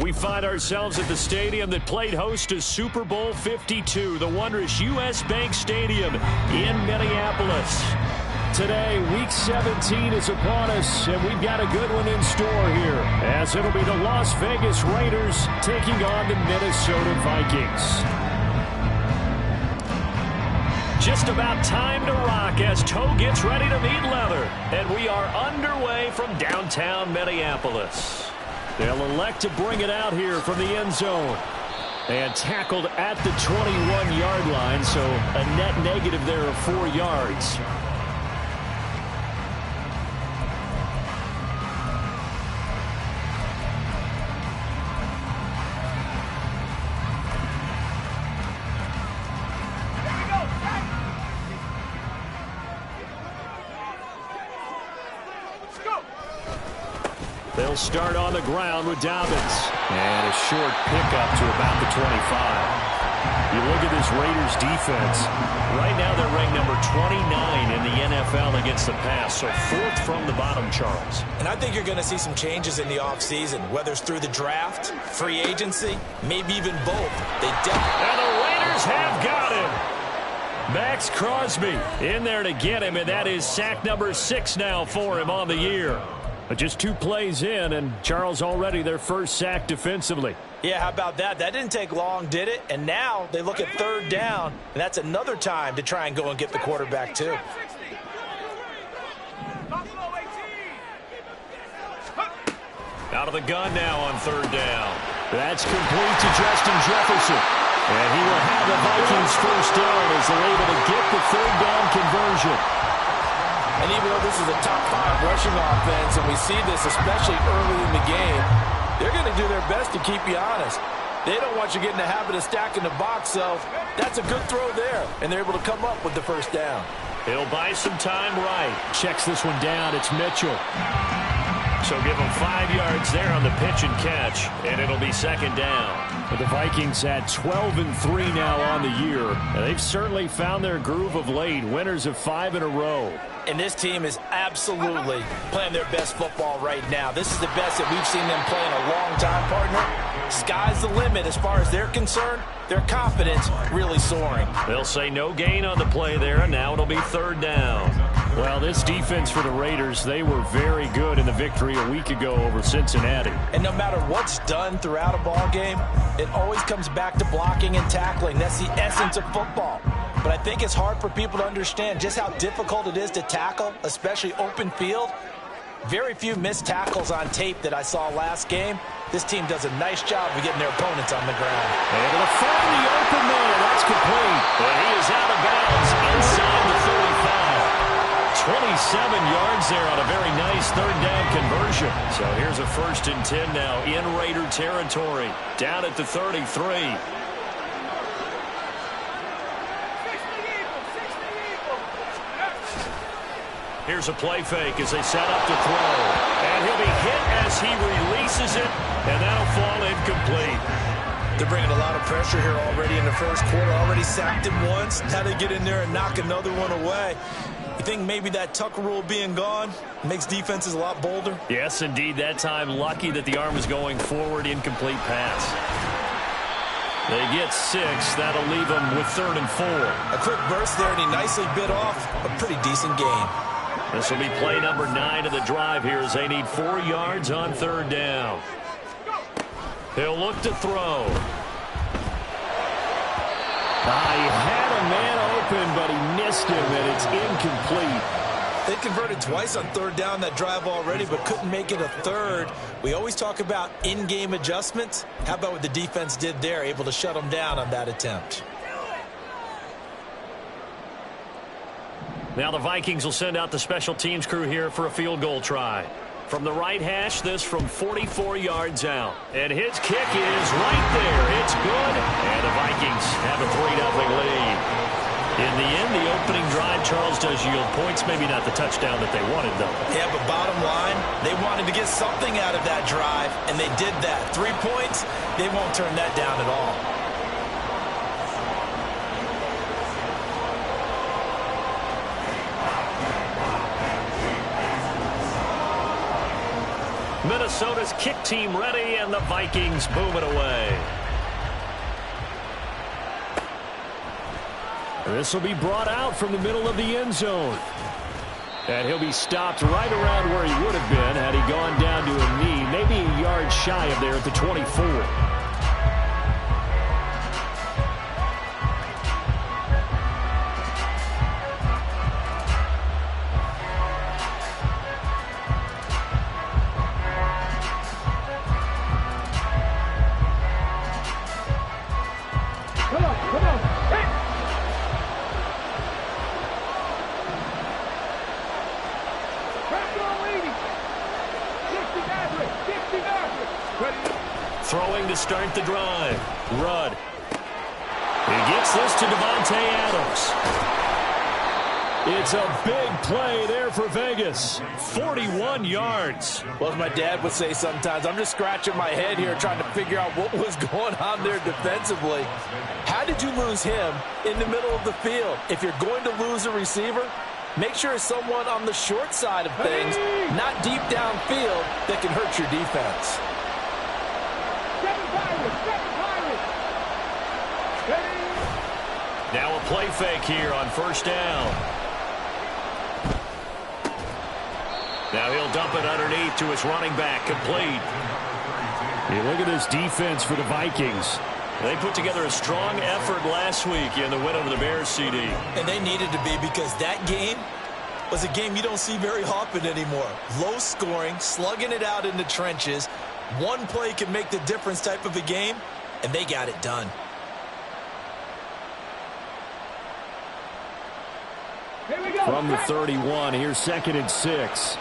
We find ourselves at the stadium that played host to Super Bowl 52, the wondrous U.S. Bank Stadium in Minneapolis. Today, Week 17 is upon us, and we've got a good one in store here, as it'll be the Las Vegas Raiders taking on the Minnesota Vikings. Just about time to rock as toe gets ready to meet leather, and we are underway from downtown Minneapolis. They'll elect to bring it out here from the end zone. And tackled at the 21-yard line, so a net negative there of 4 yards. They'll start on the ground with Dobbins. And a short pickup to about the 25. You look at this Raiders defense. Right now they're ranked number 29 in the NFL against the pass. So 4th from the bottom, Charles.
And I think you're going to see some changes in the offseason, whether it's through the draft, free agency, maybe even both. They definitely...
And the Raiders have got him. Max Crosby in there to get him, and that is sack number 6 now for him on the year. But just 2 plays in, and Charles already their first sack defensively.
Yeah, how about that? That didn't take long, did it? And now they look at 3rd down, and that's another time to try and go and get the quarterback too.
Out of the gun now on 3rd down. That's complete to Justin Jefferson. And he will have the Vikings first down as they're able to get the 3rd down conversion.
And even though this is a top 5 rushing offense, and we see this especially early in the game, they're going to do their best to keep you honest. They don't want you getting the habit of stacking the box, so that's a good throw there, and they're able to come up with the first down.
He'll buy some time right. Checks this one down. It's Mitchell. So give him 5 yards there on the pitch and catch, and it'll be 2nd down. But the Vikings at 12-3 now on the year, and they've certainly found their groove of late. Winners of 5 in a row.
And this team is absolutely playing their best football right now. This is the best that we've seen them play in a long time, partner. Sky's the limit as far as they're concerned. Their confidence really soaring.
They'll say no gain on the play there, and now it'll be 3rd down. Well, this defense for the Raiders, they were very good in the victory a week ago over Cincinnati.
And no matter what's done throughout a ball game, it always comes back to blocking and tackling. That's the essence of football. But I think it's hard for people to understand just how difficult it is to tackle, especially open field. Very few missed tackles on tape that I saw last game. This team does a nice job of getting their opponents on the ground.
Able to find the open man. That's complete. But he is out of bounds inside the 35. 27 yards there on a very nice 3rd down conversion. So here's a 1st and 10 now in Raider territory. Down at the 33. Here's a play fake as they set up to throw. And he'll be hit as he releases it, and that'll fall incomplete.
They're bringing a lot of pressure here already in the first quarter. Already sacked him once. Now they get in there and knock another one away. You think maybe that Tucker rule being gone makes defenses a lot bolder?
Yes, indeed. That time, lucky that the arm is going forward. Incomplete pass. They get 6. That'll leave them with 3rd and 4.
A quick burst there, and he nicely bit off a pretty decent gain.
This will be play number 9 of the drive here as they need 4 yards on 3rd down. He'll look to throw. He had a man open, but he missed him, and it's incomplete.
They converted twice on 3rd down that drive already, but couldn't make it a 3rd. We always talk about in-game adjustments. How about what the defense did there, able to shut them down on that attempt?
Now the Vikings will send out the special teams crew here for a field goal try. From the right hash, this from 44 yards out. And his kick is right there. It's good. And the Vikings have a 3-0 lead. In the end, the opening drive, Charles, does yield points. Maybe not the touchdown that they wanted, though.
Yeah, but bottom line, they wanted to get something out of that drive, and they did that. 3 points, they won't turn that down at all.
Minnesota's kick team ready, and the Vikings boom it away. This will be brought out from the middle of the end zone. And he'll be stopped right around where he would have been had he gone down to a knee, maybe a yard shy of there at the 24. Throwing to start the drive. Rudd. He gets this to Davante Adams. It's a big play there for Vegas. 41 yards.
Well, as my dad would say sometimes, I'm just scratching my head here trying to figure out what was going on there defensively. How did you lose him in the middle of the field? If you're going to lose a receiver, make sure it's someone on the short side of things, not deep downfield, that can hurt your defense.
Now a play fake here on first down. Now he'll dump it underneath to his running back, complete.
Hey, look at this defense for the Vikings.
They put together a strong effort last week in the win over the Bears, CD.
And they needed to be, because that game was a game you don't see very often anymore. Low scoring, slugging it out in the trenches. One play can make the difference type of a game, and they got it done.
From the 31, here's 2nd and 6.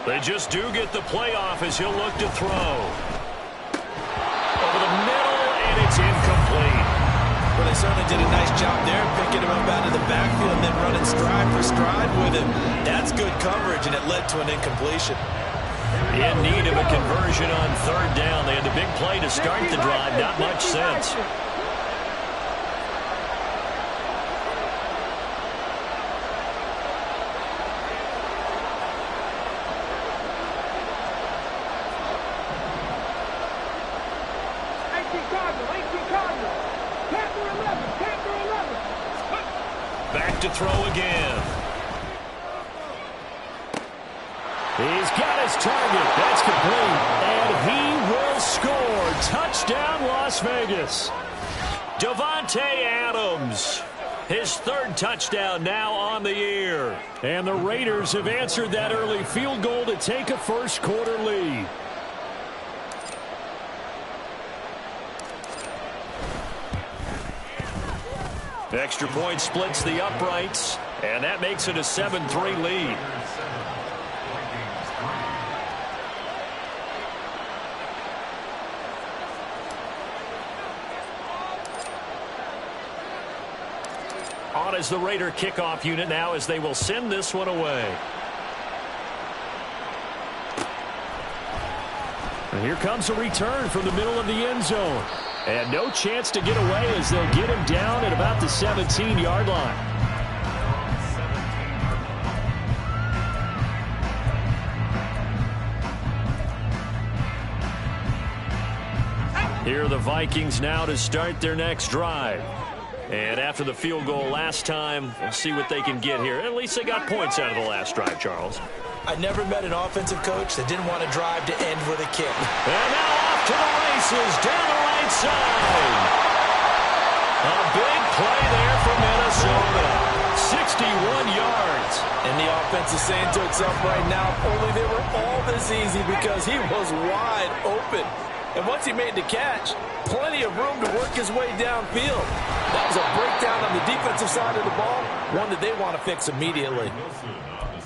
They just do get the playoff as he'll look to throw. Over the middle, and it's incomplete.
Well, they certainly did a nice job there, picking him up out of the backfield and then running stride for stride with him. That's good coverage, and it led to an incompletion.
In need of a conversion on third down. They had the big play to start the drive. Not much sense. Back to throw again.
He's got his target. That's complete. And he will score. Touchdown, Las Vegas.
Davante Adams. His third touchdown now on the year.
And the Raiders have answered that early field goal to take a first quarter lead.
Extra point splits the uprights, and that makes it a 7-3 lead. On is the Raider kickoff unit now as they will send this one away.
And here comes a return from the middle of the end zone. And no chance to get away as they'll get him down at about the 17-yard line.
Here are the Vikings now to start their next drive. And after the field goal last time, we'll see what they can get here. At least they got points out of the last drive, Charles.
I never met an offensive coach that didn't want to drive to end with a kick.
And now off to the races down the right side. A big play there for Minnesota. 61 yards.
And the offense is saying to itself right now, only they were all this easy because he was wide open. And once he made the catch, plenty of room to work his way downfield. That was a breakdown on the defensive side of the ball, one that they want to fix immediately.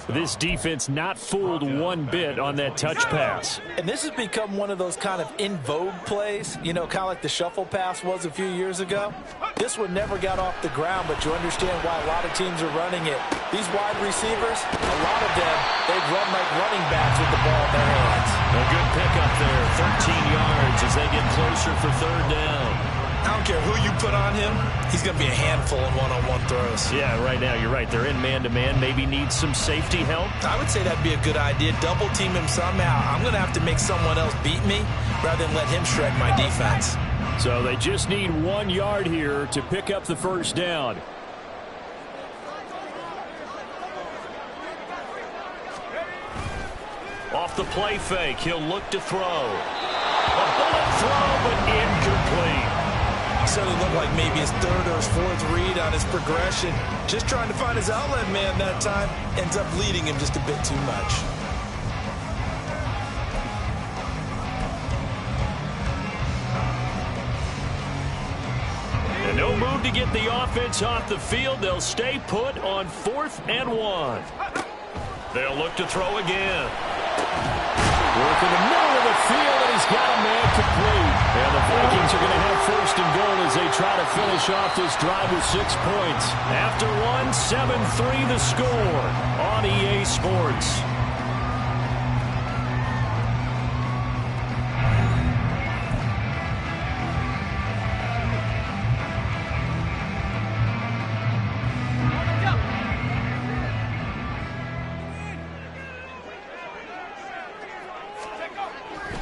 This defense not fooled one bit on that touch pass.
And this has become one of those kind of in vogue plays, you know, kind of like the shuffle pass was a few years ago. This one never got off the ground, but you understand why a lot of teams are running it. These wide receivers, a lot of them, they've run like running backs with the ball in their hands.
A good pickup there, 13 yards as they get closer for third down.
I don't care who you put on him, he's going to be a handful in one-on-one throws.
Yeah, right now you're right. They're in man-to-man. Maybe needs some safety help.
I would say that'd be a good idea. Double team him somehow. I'm going to have to make someone else beat me rather than let him shred my defense.
So they just need 1 yard here to pick up the first down. Off the play fake, he'll look to throw. A bullet throw, but incomplete.
So it looked like maybe his third or his fourth read on his progression. Just trying to find his outlet man that time. Ends up leading him just a bit too much.
And no move to get the offense off the field. They'll stay put on 4th and 1. They'll look to throw again. Work in the middle of the field, and he's got a man complete. And the Vikings are going to have 1st and goal as they try to finish off this drive with 6 points. After 1, 7-3 the score on EA Sports.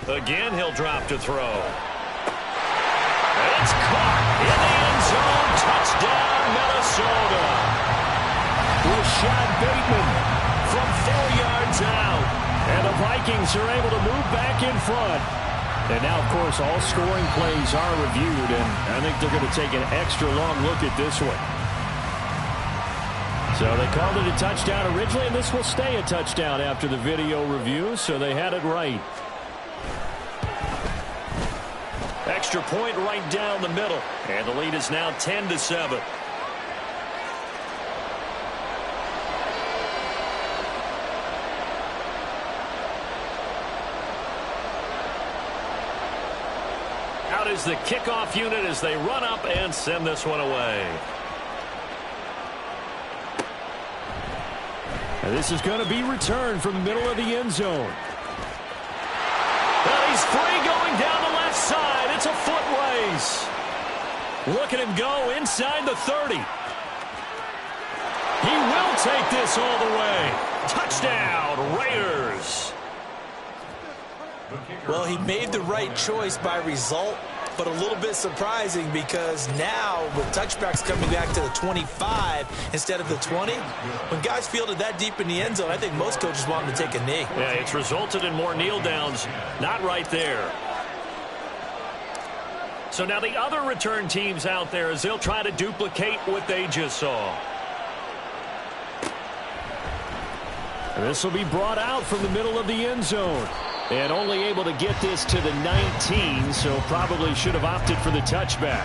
Again, he'll drop to throw. It's caught in the end zone. Touchdown, Minnesota. Rashad Bateman from 4 yards out. And the Vikings are able to move back in front. And now, of course, all scoring plays are reviewed, and I think they're going to take an extra long look at this one. So they called it a touchdown originally, and this will stay a touchdown after the video review, so they had it right. Extra point right down the middle. And the lead is now 10-7. Out is the kickoff unit as they run up and send this one away. And this is going to be returned from the middle of the end zone. And he's free going down the left side. It's a foot race. Look at him go inside the 30. He will take this all the way. Touchdown, Raiders.
Well, he made the right choice by result, but a little bit surprising because now with touchbacks coming back to the 25 instead of the 20, when guys fielded that deep in the end zone, I think most coaches want him to take a knee.
Yeah, it's resulted in more kneel downs. Not right there. So now the other return teams out there as they'll try to duplicate what they just saw. And this will be brought out from the middle of the end zone. And only able to get this to the 19, so probably should have opted for the touchback.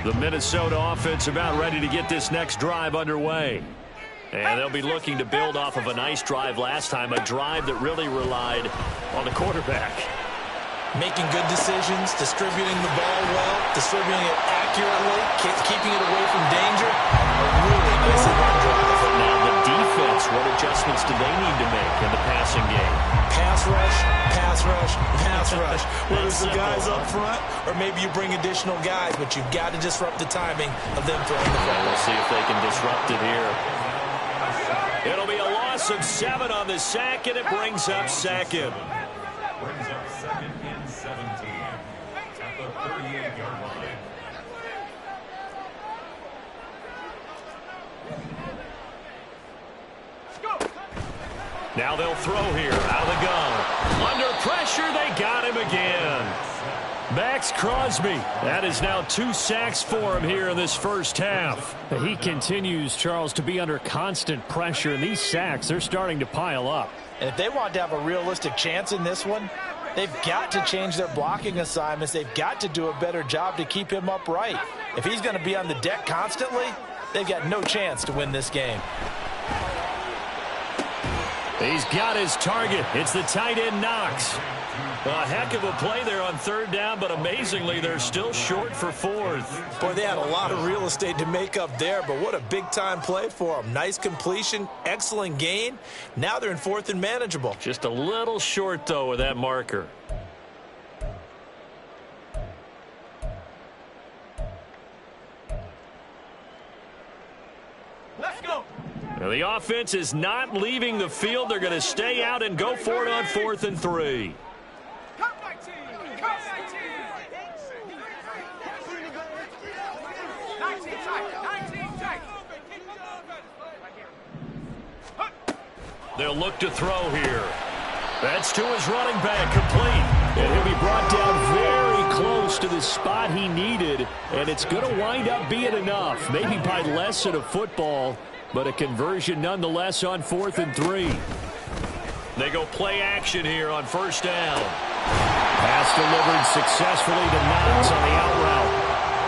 The Minnesota offense about ready to get this next drive underway. And they'll be looking to build off of a nice drive last time, a drive that really relied on the quarterback.
Making good decisions, distributing the ball well, distributing it accurately, keeping it away from danger. A really nicely run drive.
Now the defense, what adjustments do they need to make in the passing game?
Pass rush, pass rush, pass rush. Whether it's the guys up front or maybe you bring additional guys, but you've got to disrupt the timing of them throwing the ball.
We'll see if they can disrupt it here. It'll be a loss of 7 on the sack, and it brings up second.
Brings up 2nd and 17 at the 38-yard line.
Now they'll throw here out of the gun. Under pressure, they got him again. Max Crosby. That is now 2 sacks for him here in this first half. He continues, Charles, to be under constant pressure, and these sacks, they're starting to pile up.
And if they want to have a realistic chance in this one, they've got to change their blocking assignments. They've got to do a better job to keep him upright. If he's going to be on the deck constantly, they've got no chance to win this game.
He's got his target. It's the tight end Knox. A heck of a play there on third down, but amazingly, they're still short for fourth.
Boy, they had a lot of real estate to make up there, but what a big-time play for them. Nice completion, excellent gain. Now they're in fourth and manageable.
Just a little short, though, with that marker.
Let's go.
Now, the offense is not leaving the field. They're going to stay out and go for it on 4th and 3. They'll look to throw here. That's to his running back, complete. And he'll be brought down very close to the spot he needed. And it's going to wind up being enough. Maybe by less than a football, but a conversion nonetheless on 4th and 3. They go play action here on first down. Pass delivered successfully to Knox on the out route.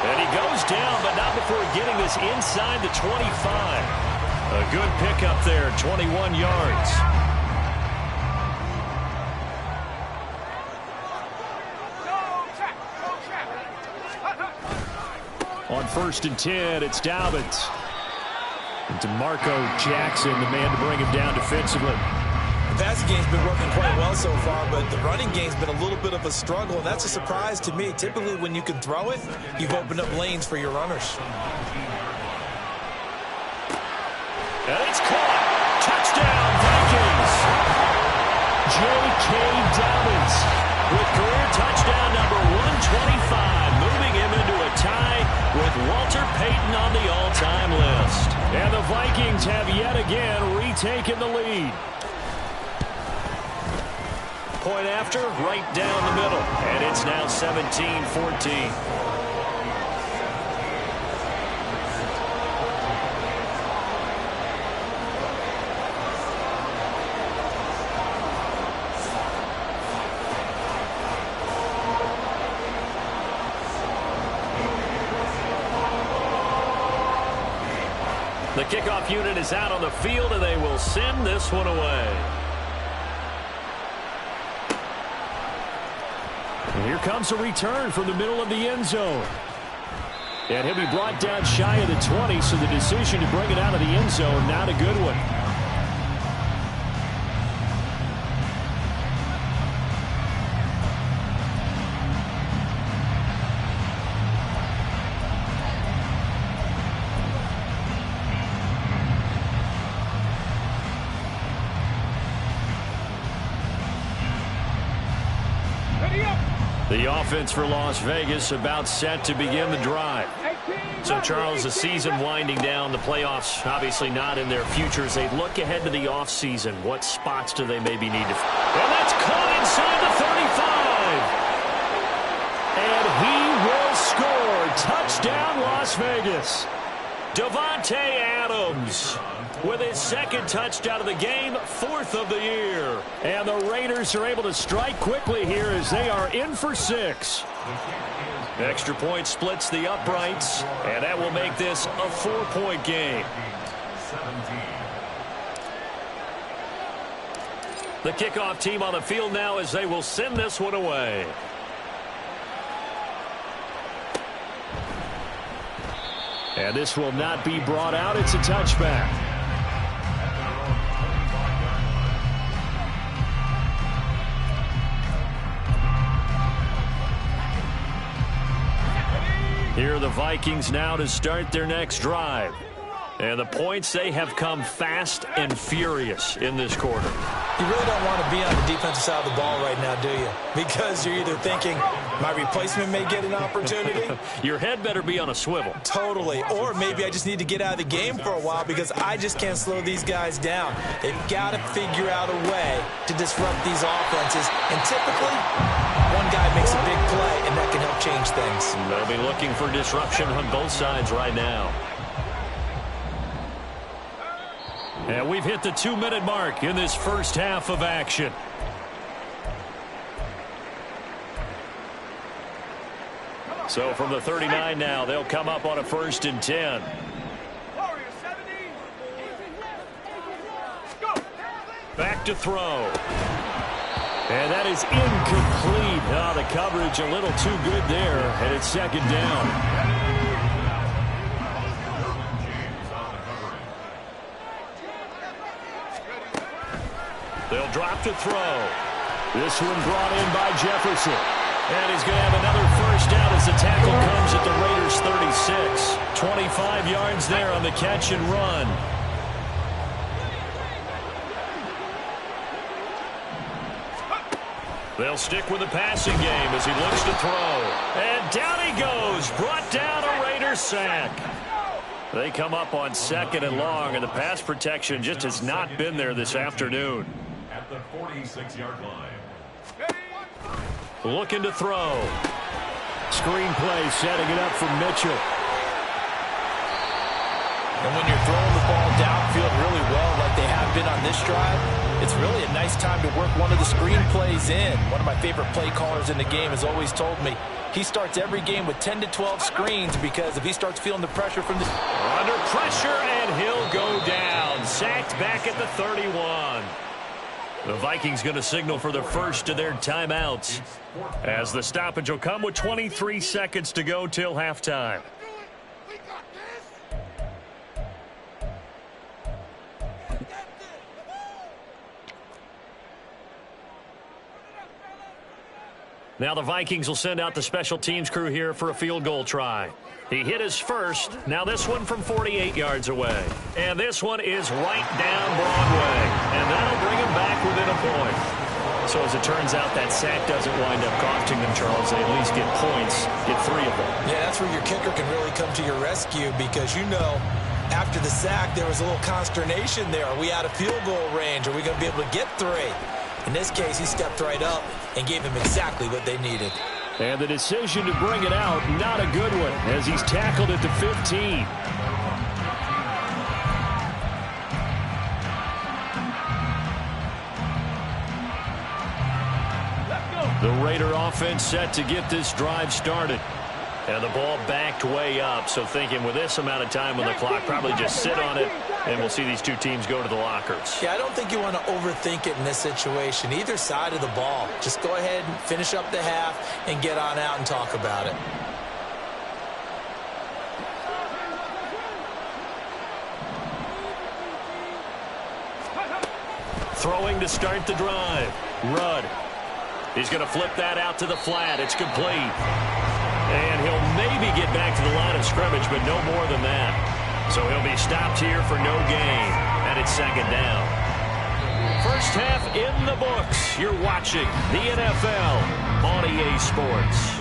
And he goes down, but not before getting this inside the 25. A good pickup there, 21 yards. On 1st and 10, it's Dobbins. And DeMarco Jackson, the man to bring him down defensively.
The passing game's been working quite well so far, but the running game's been a little bit of a struggle, and that's a surprise to me. Typically, when you can throw it, you've opened up lanes for your runners.
And it's caught. Touchdown, Vikings. J.K. Dobbins with career touchdown number 125, moving him into a tie with Walter Payton on the all-time list. And the Vikings have yet again retaken the lead. Point after, right down the middle. And it's now 17-14. The kickoff unit is out on the field, and they will send this one away. And here comes a return from the middle of the end zone. And he'll be brought down shy of the 20, so the decision to bring it out of the end zone, not a good one. The offense for Las Vegas about set to begin the drive. So, Charles, the season winding down, the playoffs obviously not in their future. As they look ahead to the offseason, what spots do they maybe need to... And that's caught inside the 35. And he will score. Touchdown, Las Vegas. Davante Adams with his second touchdown of the game, 4th of the year. And the Raiders are able to strike quickly here as they are in for 6. Extra point splits the uprights, and that will make this a 4-point game. The kickoff team on the field now as they will send this one away. And this will not be brought out. It's a touchback. Here are the Vikings now to start their next drive. And the points, they have come fast and furious in this quarter.
You really don't want to be on the defensive side of the ball right now, do you? Because you're either thinking, my replacement may get an opportunity.
Your head better be on a swivel.
Totally. Or maybe I just need to get out of the game for a while because I just can't slow these guys down. They've got to figure out a way to disrupt these offenses. And typically, one guy makes a big play, and that can help change things.
They'll be looking for disruption on both sides right now. And we've hit the 2-minute mark in this first half of action. So from the 39 now, they'll come up on a 1st and 10. Back to throw. And that is incomplete. Oh, the coverage a little too good there, and it's 2nd down. They'll drop to throw. This one brought in by Jefferson. And he's going to have another 1st down as the tackle comes at the Raiders' 36. 25 yards there on the catch and run. They'll stick with the passing game as he looks to throw. And down he goes. Brought down a Raiders sack. They come up on 2nd and long, and the pass protection just has not been there this afternoon.
At the 46-yard line.
Looking to throw. Screen play setting it up for Mitchell.
And when you're throwing the ball downfield really well like they have been on this drive, it's really a nice time to work one of the screen plays in. One of my favorite play callers in the game has always told me he starts every game with 10 to 12 screens because if he starts feeling the pressure from the...
Under pressure, and he'll go down. Sacked back at the 31. The Vikings going to signal for the first of their timeouts as the stoppage will come with 23 seconds to go till halftime. Now the Vikings will send out the special teams crew here for a field goal try. He hit his first. Now this one from 48 yards away. And this one is right down Broadway. And that'll bring him back within a point. So as it turns out, that sack doesn't wind up costing them, Charles. They at least get points, get 3 of them.
Yeah, that's where your kicker can really come to your rescue because, you know, after the sack, there was a little consternation there. Are we out of field goal range? Are we going to be able to get 3? In this case, he stepped right up and gave them exactly what they needed.
And the decision to bring it out, not a good one, as he's tackled at the 15. The Raider offense set to get this drive started. And the ball backed way up, so thinking with this amount of time on the clock, probably just sit on it, and we'll see these two teams go to the lockers.
Yeah, I don't think you want to overthink it in this situation. Either side of the ball. Just go ahead and finish up the half and get on out and talk about it.
Throwing to start the drive. Rudd. He's going to flip that out to the flat. It's complete. And he'll maybe get back to the line of scrimmage, but no more than that. So he'll be stopped here for no gain, and it's 2nd down. First half in the books. You're watching the NFL on EA Sports.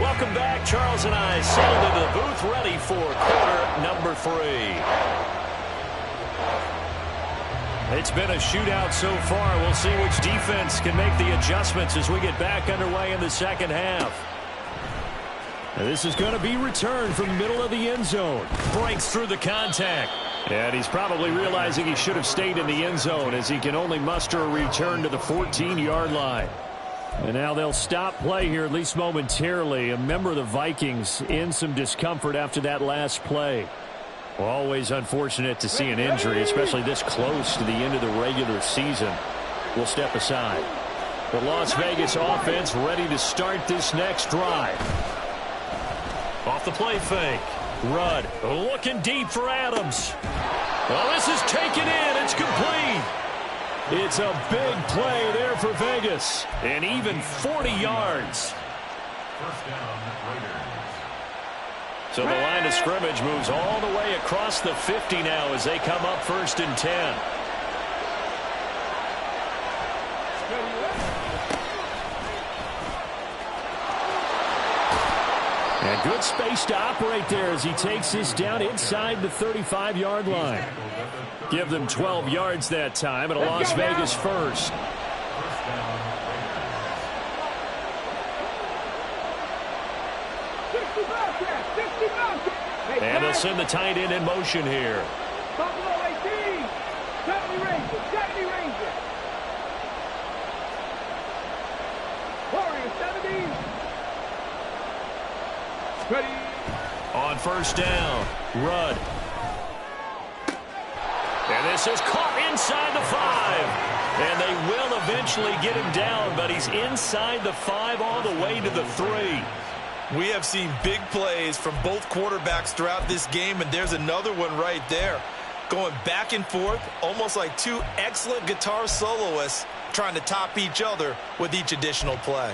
Welcome back. Charles and I settled into the booth ready for quarter number 3. It's been a shootout so far. We'll see which defense can make the adjustments as we get back underway in the second half. And this is going to be returned from the middle of the end zone. Breaks through the contact. And he's probably realizing he should have stayed in the end zone as he can only muster a return to the 14-yard line. And now they'll stop play here, at least momentarily. A member of the Vikings in some discomfort after that last play. Always unfortunate to see an injury, especially this close to the end of the regular season. We'll step aside. The Las Vegas offense ready to start this next drive. Off the play fake. Rudd looking deep for Adams. Well, this is taken in. It's complete. It's a big play there for Vegas. And even 40 yards.
First down, Raiders.
So the line of scrimmage moves all the way across the 50 now as they come up 1st and 10. And good space to operate there as he takes this down inside the 35-yard line. Give them 12 yards that time, and a Las Vegas first. And they'll send the tight end in motion here.
Buffalo 18. 70 Rangers. 70 Rangers. Warriors 70. Ready.
On 1st down, Rudd. And this is caught inside the 5. And they will eventually get him down, but he's inside the 5 all the way to the 3.
We have seen big plays from both quarterbacks throughout this game, and there's another one right there. Going back and forth, almost like two excellent guitar soloists trying to top each other with each additional play.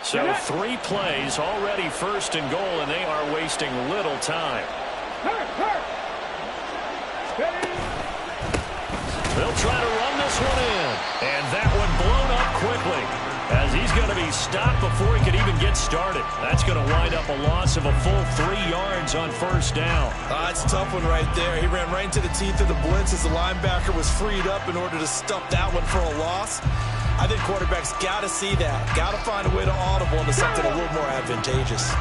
So 3 plays, already 1st and goal, and they are wasting little time. They'll try to run this one in. And that one blown up quickly as he's going to be stopped before he could even get started. That's going to wind up a loss of a full 3 yards on 1st down.
That's a tough one right there. He ran right into the teeth of the blitz as the linebacker was freed up in order to stuff that one for a loss. I think quarterbacks got to see that. Got to find a way to audible into something a little more advantageous.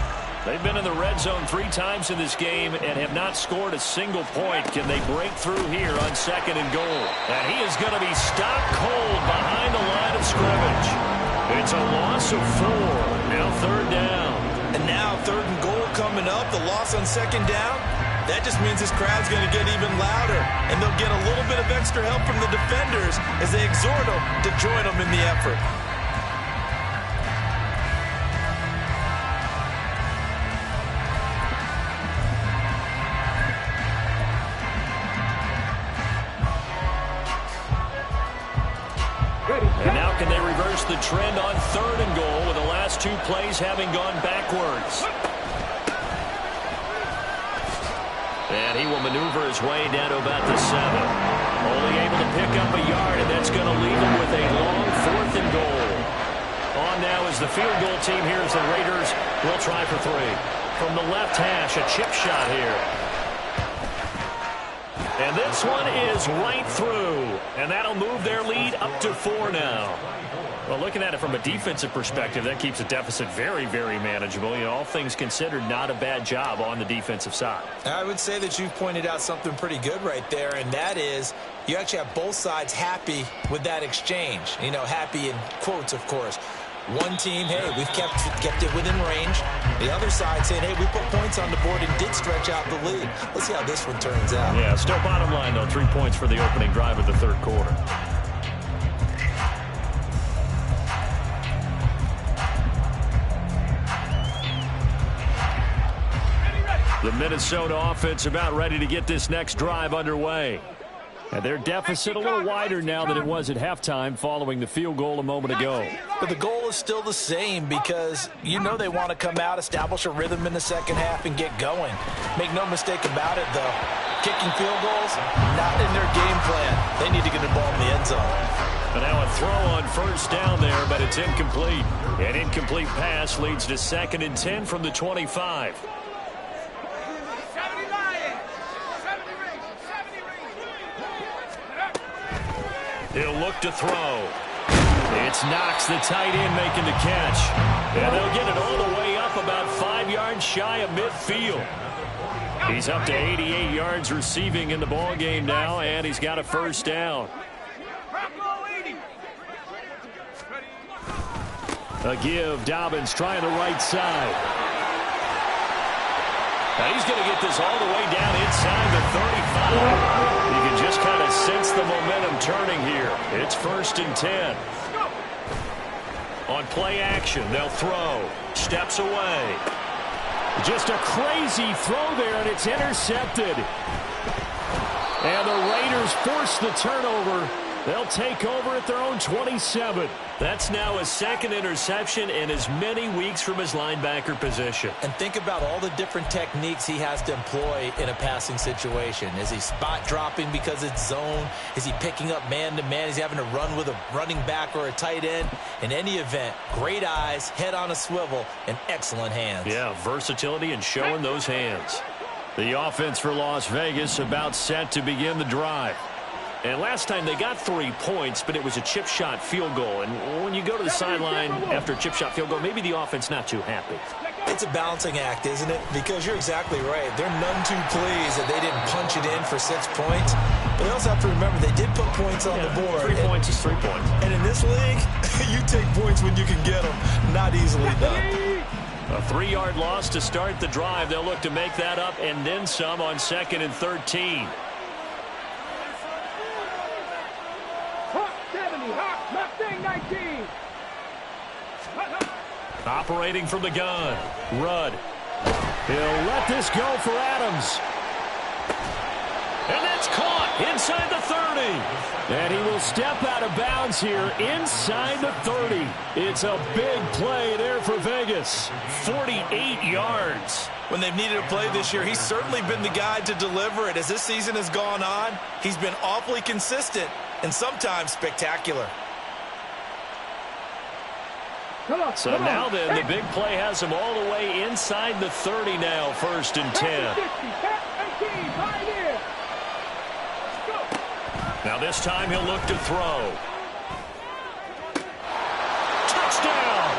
They've been in the red zone 3 times in this game and have not scored a single point. Can they break through here on 2nd and goal? And he is going to be stopped cold behind the line of scrimmage. It's a loss of 4. Now 3rd down.
And now 3rd and goal coming up. The loss on 2nd down. That just means this crowd's going to get even louder. And they'll get a little bit of extra help from the defenders as they exhort them to join them in the effort.
And now can they reverse the trend on 3rd and goal with the last 2 plays having gone backwards? And he will maneuver his way down to about the 7. Only able to pick up a yard, and that's going to leave him with a long 4th and goal. On now is the field goal team here as the Raiders will try for 3. From the left hash, a chip shot here. And this one is right through. And that'll move their lead up to 4 now. Well, looking at it from a defensive perspective, that keeps the deficit very, very manageable. You know, all things considered, not a bad job on the defensive side.
I would say that you've pointed out something pretty good right there, and that is you actually have both sides happy with that exchange. You know, happy in quotes, of course. One team, hey, we've kept it within range. The other side saying, hey, we put points on the board and did stretch out the lead. Let's see how this one turns out.
Yeah, still bottom line, though, 3 points for the opening drive of the 3rd quarter. The Minnesota offense about ready to get this next drive underway. And their deficit a little wider now than it was at halftime following the field goal a moment ago.
But the goal is still the same because you know they want to come out, establish a rhythm in the 2nd half, and get going. Make no mistake about it, though. Kicking field goals, not in their game plan. They need to get the ball in the end zone.
But now a throw on 1st down there, but it's incomplete. An incomplete pass leads to 2nd and 10 from the 25. He'll look to throw. It's Knox, the tight end, making the catch. And they'll get it all the way up about 5 yards shy of midfield. He's up to 88 yards receiving in the ballgame now, and he's got a 1st down. A give, Dobbins trying the right side. Now he's going to get this all the way down inside the 35. You can just kind of sense the momentum turning here. It's 1st and 10. On play action, they'll throw. Steps away. Just a crazy throw there, and it's intercepted. And the Raiders force the turnover
They'll take over at their own 27.
That's now his second interception in as many weeks from his linebacker position.
And think about all the different techniques he has to employ in a passing situation. Is he spot dropping because it's zone? Is he picking up man-to-man? Is he having to run with a running back or a tight end? In any event, great eyes, head on a swivel, and excellent hands.
Yeah, versatility and showing those hands.
The offense for Las Vegas about set to begin the drive.
And last time they got 3 points, but it was a chip shot field goal. And when you go to the sideline after a chip shot field goal, maybe the offense not too happy.
It's a balancing act, isn't it? Because you're exactly right. They're none too pleased that they didn't punch it in for 6 points. But they also have to remember they did put points on the board.
3 points is 3 points.
And in this league, you take points when you can get them. Not easily done.
A 3-yard loss to start the drive. They'll look to make that up and then some on 2nd and 13. Operating from the gun, Rudd.
He'll let this go for Adams.
And that's caught inside the 30.
And he will step out of bounds here inside the 30. It's a big play there for Vegas.
48 yards.
When they've needed a play this year, he's certainly been the guy to deliver it. As this season has gone on, he's been awfully consistent and sometimes spectacular.
So now then, the big play has him all the way inside the 30 now, 1st and 10. Now this time he'll look to throw. Touchdown!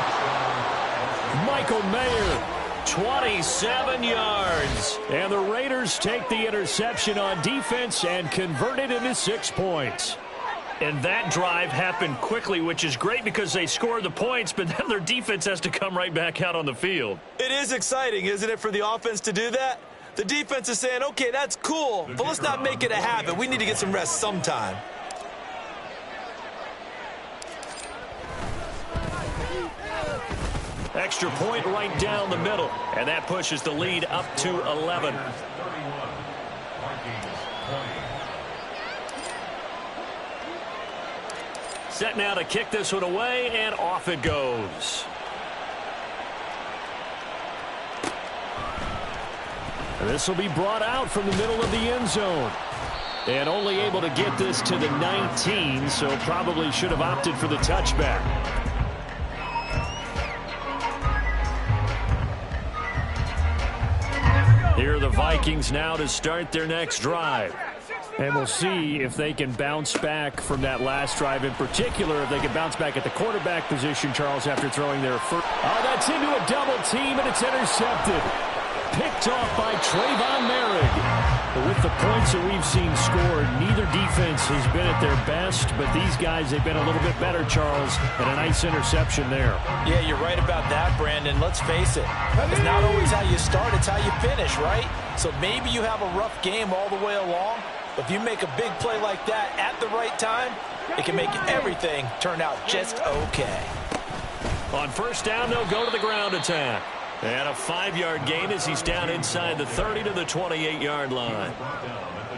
Michael Mayer.
27 yards.
And the Raiders take the interception on defense and convert it into 6 points.
And that drive happened quickly, which is great because they scored the points, but then their defense has to come right back out on the field.
It is exciting, isn't it, for the offense to do that? The defense is saying, okay, that's cool, but let's not make it a habit. We need to get some rest sometime.
Extra point right down the middle, and that pushes the lead up to 11. Set now to kick this one away, and off it goes.
This will be brought out from the middle of the end zone. And only able to get this to the 19, so probably should have opted for the touchback. Here are the Vikings now to start their next drive. And we'll see if they can bounce back from that last drive in particular, if they can bounce back at the quarterback position, Charles, after throwing their first. Oh, that's into a double team, and it's intercepted. Picked off by Trayvon Merrick. But with the points that we've seen scored, neither defense has been at their best, but these guys, they've been a little bit better, Charles, and a nice interception there.
Yeah, you're right about that, Brandon. Let's face it. It's not always how you start, it's how you finish, right? So maybe you have a rough game all the way along, but if you make a big play like that at the right time, it can make everything turn out just okay.
On 1st down, they'll go to the ground attack. And a 5-yard gain as he's down inside the 30 to the 28-yard line.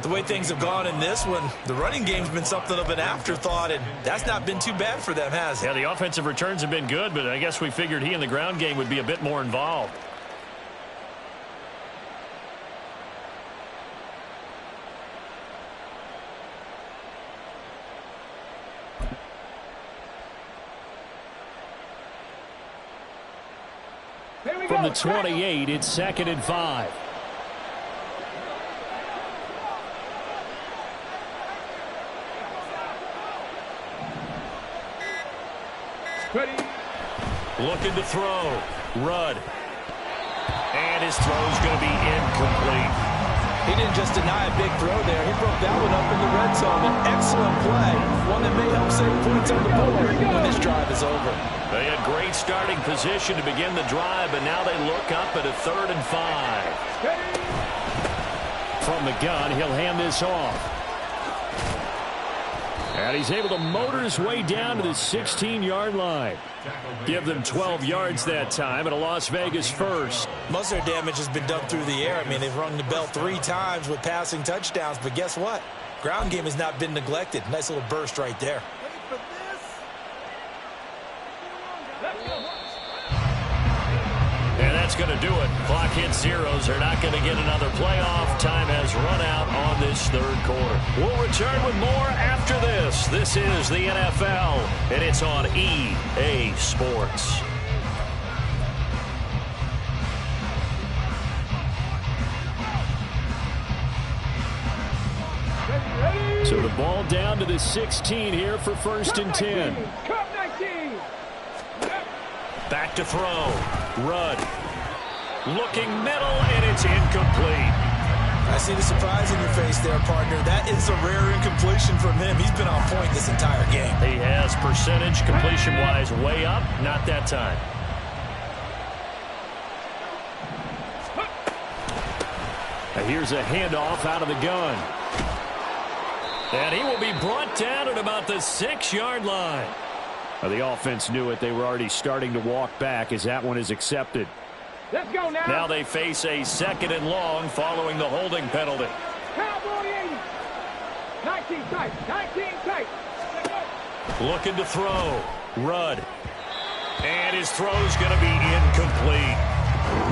The way things have gone in this one, the running game's been something of an afterthought, and that's not been too bad for them, has it?
Yeah, the offensive returns have been good, but I guess we figured he in the ground game would be a bit more involved.
From the 28, it's 2nd and 5.
Looking to throw. Rudd. And his throw's going to be incomplete.
He didn't just deny a big throw there. He broke that one up in the red zone. An excellent play. One that may help save points on the board when this drive is over.
They had great starting position to begin the drive, but now they look up at a 3rd and 5.
From the gun, he'll hand this off. And he's able to motor his way down to the 16-yard line. Give them 12 yards that time, and a Las Vegas first.
Most of their damage has been done through the air. I mean, they've rung the bell 3 times with passing touchdowns, but guess what? Ground game has not been neglected. Nice little burst right there.
And that's going to do it. Clock hits zeros. They're not going to get another playoff. Time has run out on this third quarter. We'll return with more after this. This is the NFL, and it's on EA Sports. So the ball down to the 16 here for 1st and 10. Back to throw. Rudd. Looking middle, and it's incomplete.
I see the surprise in your face there, partner. That is a rare incompletion from him. He's been on point this entire game.
He has percentage completion-wise way up. Not that time. And here's a handoff out of the gun. And he will be brought down at about the 6-yard line. The offense knew it. They were already starting to walk back as that one is accepted.
Let's go now.
Now they face a 2nd and long following the holding penalty.
Cowboy 80. 19 tight. 19 tight.
Looking to throw. Rudd. And his throw's going to be incomplete.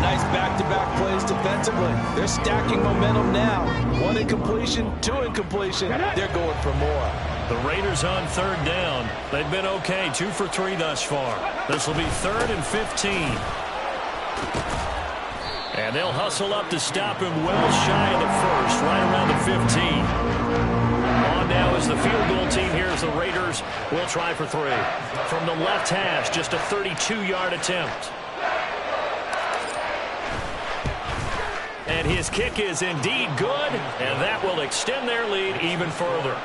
Nice back-to-back plays defensively. They're stacking momentum now. 1 incompletion, 2 incompletion. They're going for more.
The Raiders on 3rd down. They've been okay, 2 for 3 thus far. This will be 3rd and 15. And they'll hustle up to stop him well shy of the 1st, right around the 15. On now is the field goal team. Here's the Raiders. We'll try for 3. From the left hash, just a 32-yard attempt. And his kick is indeed good, and that will extend their lead even further.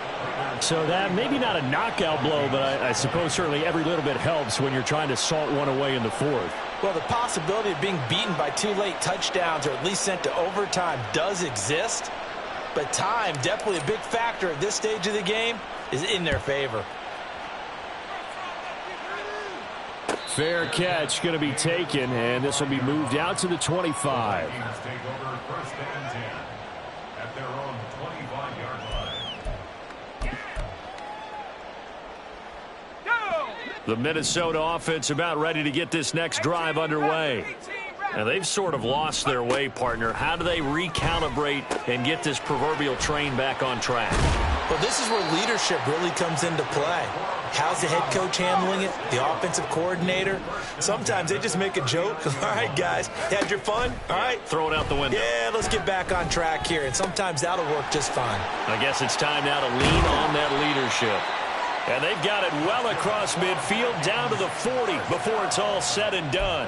So that maybe not a knockout blow, but I suppose certainly every little bit helps when you're trying to salt one away in the 4th.
Well, the possibility of being beaten by 2 late touchdowns or at least sent to overtime does exist. But time, definitely a big factor at this stage of the game, is in their favor.
Fair catch going to be taken, and this will be moved out to the 25.
Take over 1st and 10 at their own 25-yard line.
The Minnesota offense about ready to get this next drive underway. And they've sort of lost their way, partner. How do they recalibrate and get this proverbial train back on track?
Well, this is where leadership really comes into play. How's the head coach handling it? The offensive coordinator? Sometimes they just make a joke. All right, guys, had your fun? All right.
Throw it out the window.
Yeah, let's get back on track here. And sometimes that'll work just fine.
I guess it's time now to lean on that leadership. And they've got it well across midfield down to the 40 before it's all said and done.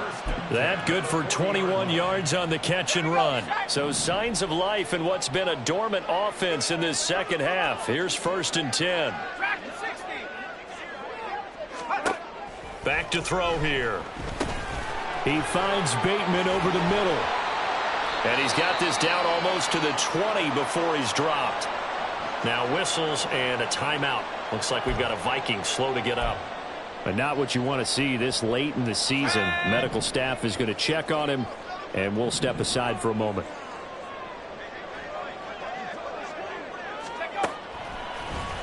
That good for 21 yards on the catch and run. So signs of life in what's been a dormant offense in this second half. Here's 1st and 10. Back to throw here. He finds Bateman over the middle. And he's got this down almost to the 20 before he's dropped. Now whistles and a timeout. Looks like we've got a Viking slow to get up. But not what you want to see this late in the season. Medical staff is going to check on him, and we'll step aside for a moment.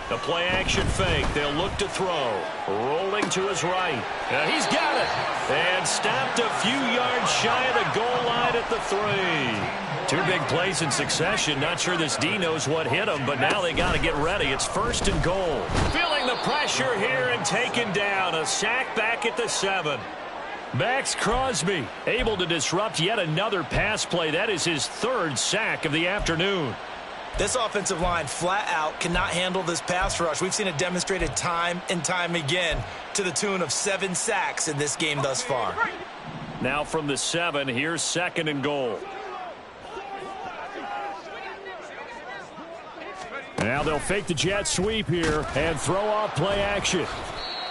The play action fake. They'll look to throw. Rolling to his right. He's got it. And stopped a few yards shy of the goal line at the 3. 2 big plays in succession. Not sure this D knows what hit him, but now they got to get ready. It's 1st and goal. Feeling the pressure here and taken down. A sack back at the 7. Max Crosby able to disrupt yet another pass play. That is his 3rd sack of the afternoon.
This offensive line flat out cannot handle this pass rush. We've seen it demonstrated time and time again to the tune of 7 sacks in this game thus far.
Now from the 7, here's 2nd and goal. Now they'll fake the jet sweep here and throw off play action.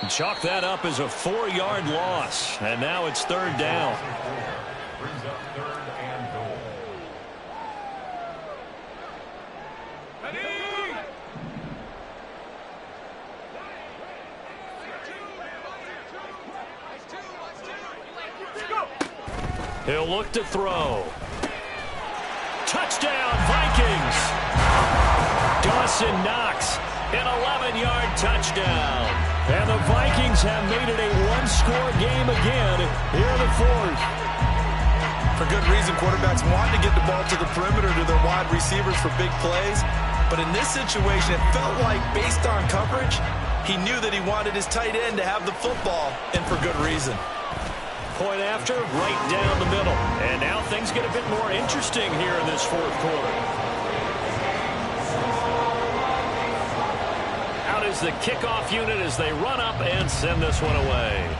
Chalk that up as a 4-yard loss. And now it's 3rd down.
Brings up 3rd and goal.
He'll look to throw. Touchdown, Vikings.
Dawson Knox, an 11-yard touchdown. And the Vikings have made it a one-score game again here in the fourth.
For good reason, quarterbacks want to get the ball to the perimeter to their wide receivers for big plays. But in this situation, it felt like, based on coverage, he knew that he wanted his tight end to have the football, and for good reason.
Point after, right down the middle. And now things get a bit more interesting here in this fourth quarter. Out is the kickoff unit as they run up and send this one away.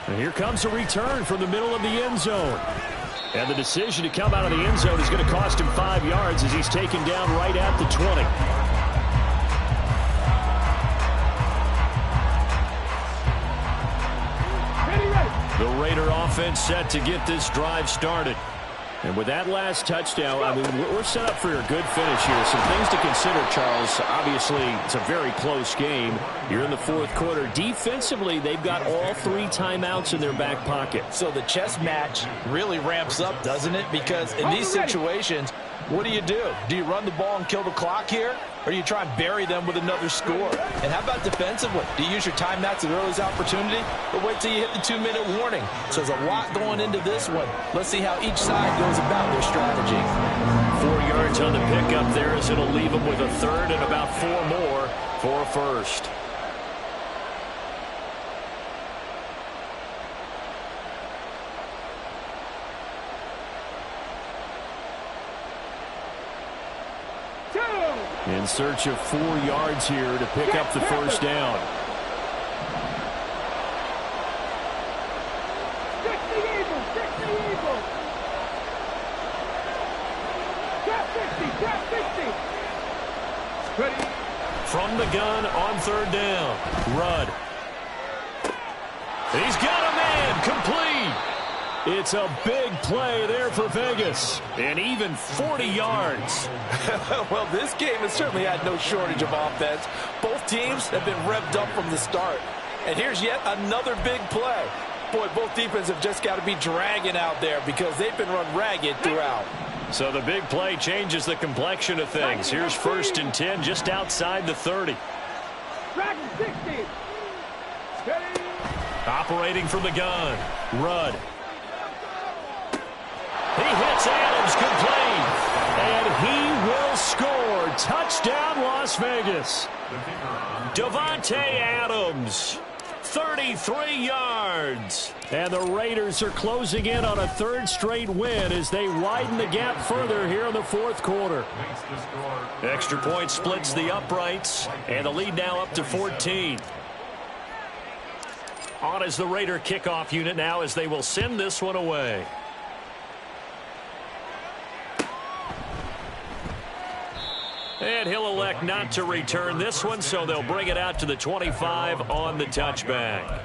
And here comes a return from the middle of the end zone. And the decision to come out of the end zone is going to cost him 5 yards as he's taken down right at the 20. The Raider offense set to get this drive started. And with that last touchdown, I mean, we're set up for a good finish here. Some things to consider, Charles. Obviously, it's a very close game. You're in the fourth quarter. Defensively, they've got all 3 timeouts in their back pocket.
So the chess match really ramps up, doesn't it? Because in these situations, what do? Do you run the ball and kill the clock here? Or do you try and bury them with another score? And how about defensively? Do you use your timeouts at earliest opportunity? Or wait till you hit the 2-minute warning? So there's a lot going into this one. Let's see how each side goes about their strategy.
4 yards on the pickup there as it'll leave them with a third and about 4 more for a first. In search of 4 yards here to pick up the first down.
Stick the Eagles! Stick the Eagles! Trap 50! Trap 50! Ready?
From the gun on third down. Rudd. He's got a man. Complete. It's a big play there for Vegas. And even 40 yards.
Well, this game has certainly had no shortage of offense. Both teams have been revved up from the start. And here's yet another big play. Boy, both defenses have just got to be dragging out there because they've been run ragged throughout.
So the big play changes the complexion of things. Here's 1st and 10 just outside the 30.
Dragon 60! Ready?
Operating from the gun. Rudd. He hits Adams complete. And he will score. Touchdown, Las Vegas. Davante Adams. 33 yards. And the Raiders are closing in on a 3rd straight win as they widen the gap further here in the fourth quarter. Extra point splits the uprights. And the lead now up to 14. On is the Raider kickoff unit now as they will send this one away. And he'll elect not to return this one, so they'll bring it out to the 25 on the touchback.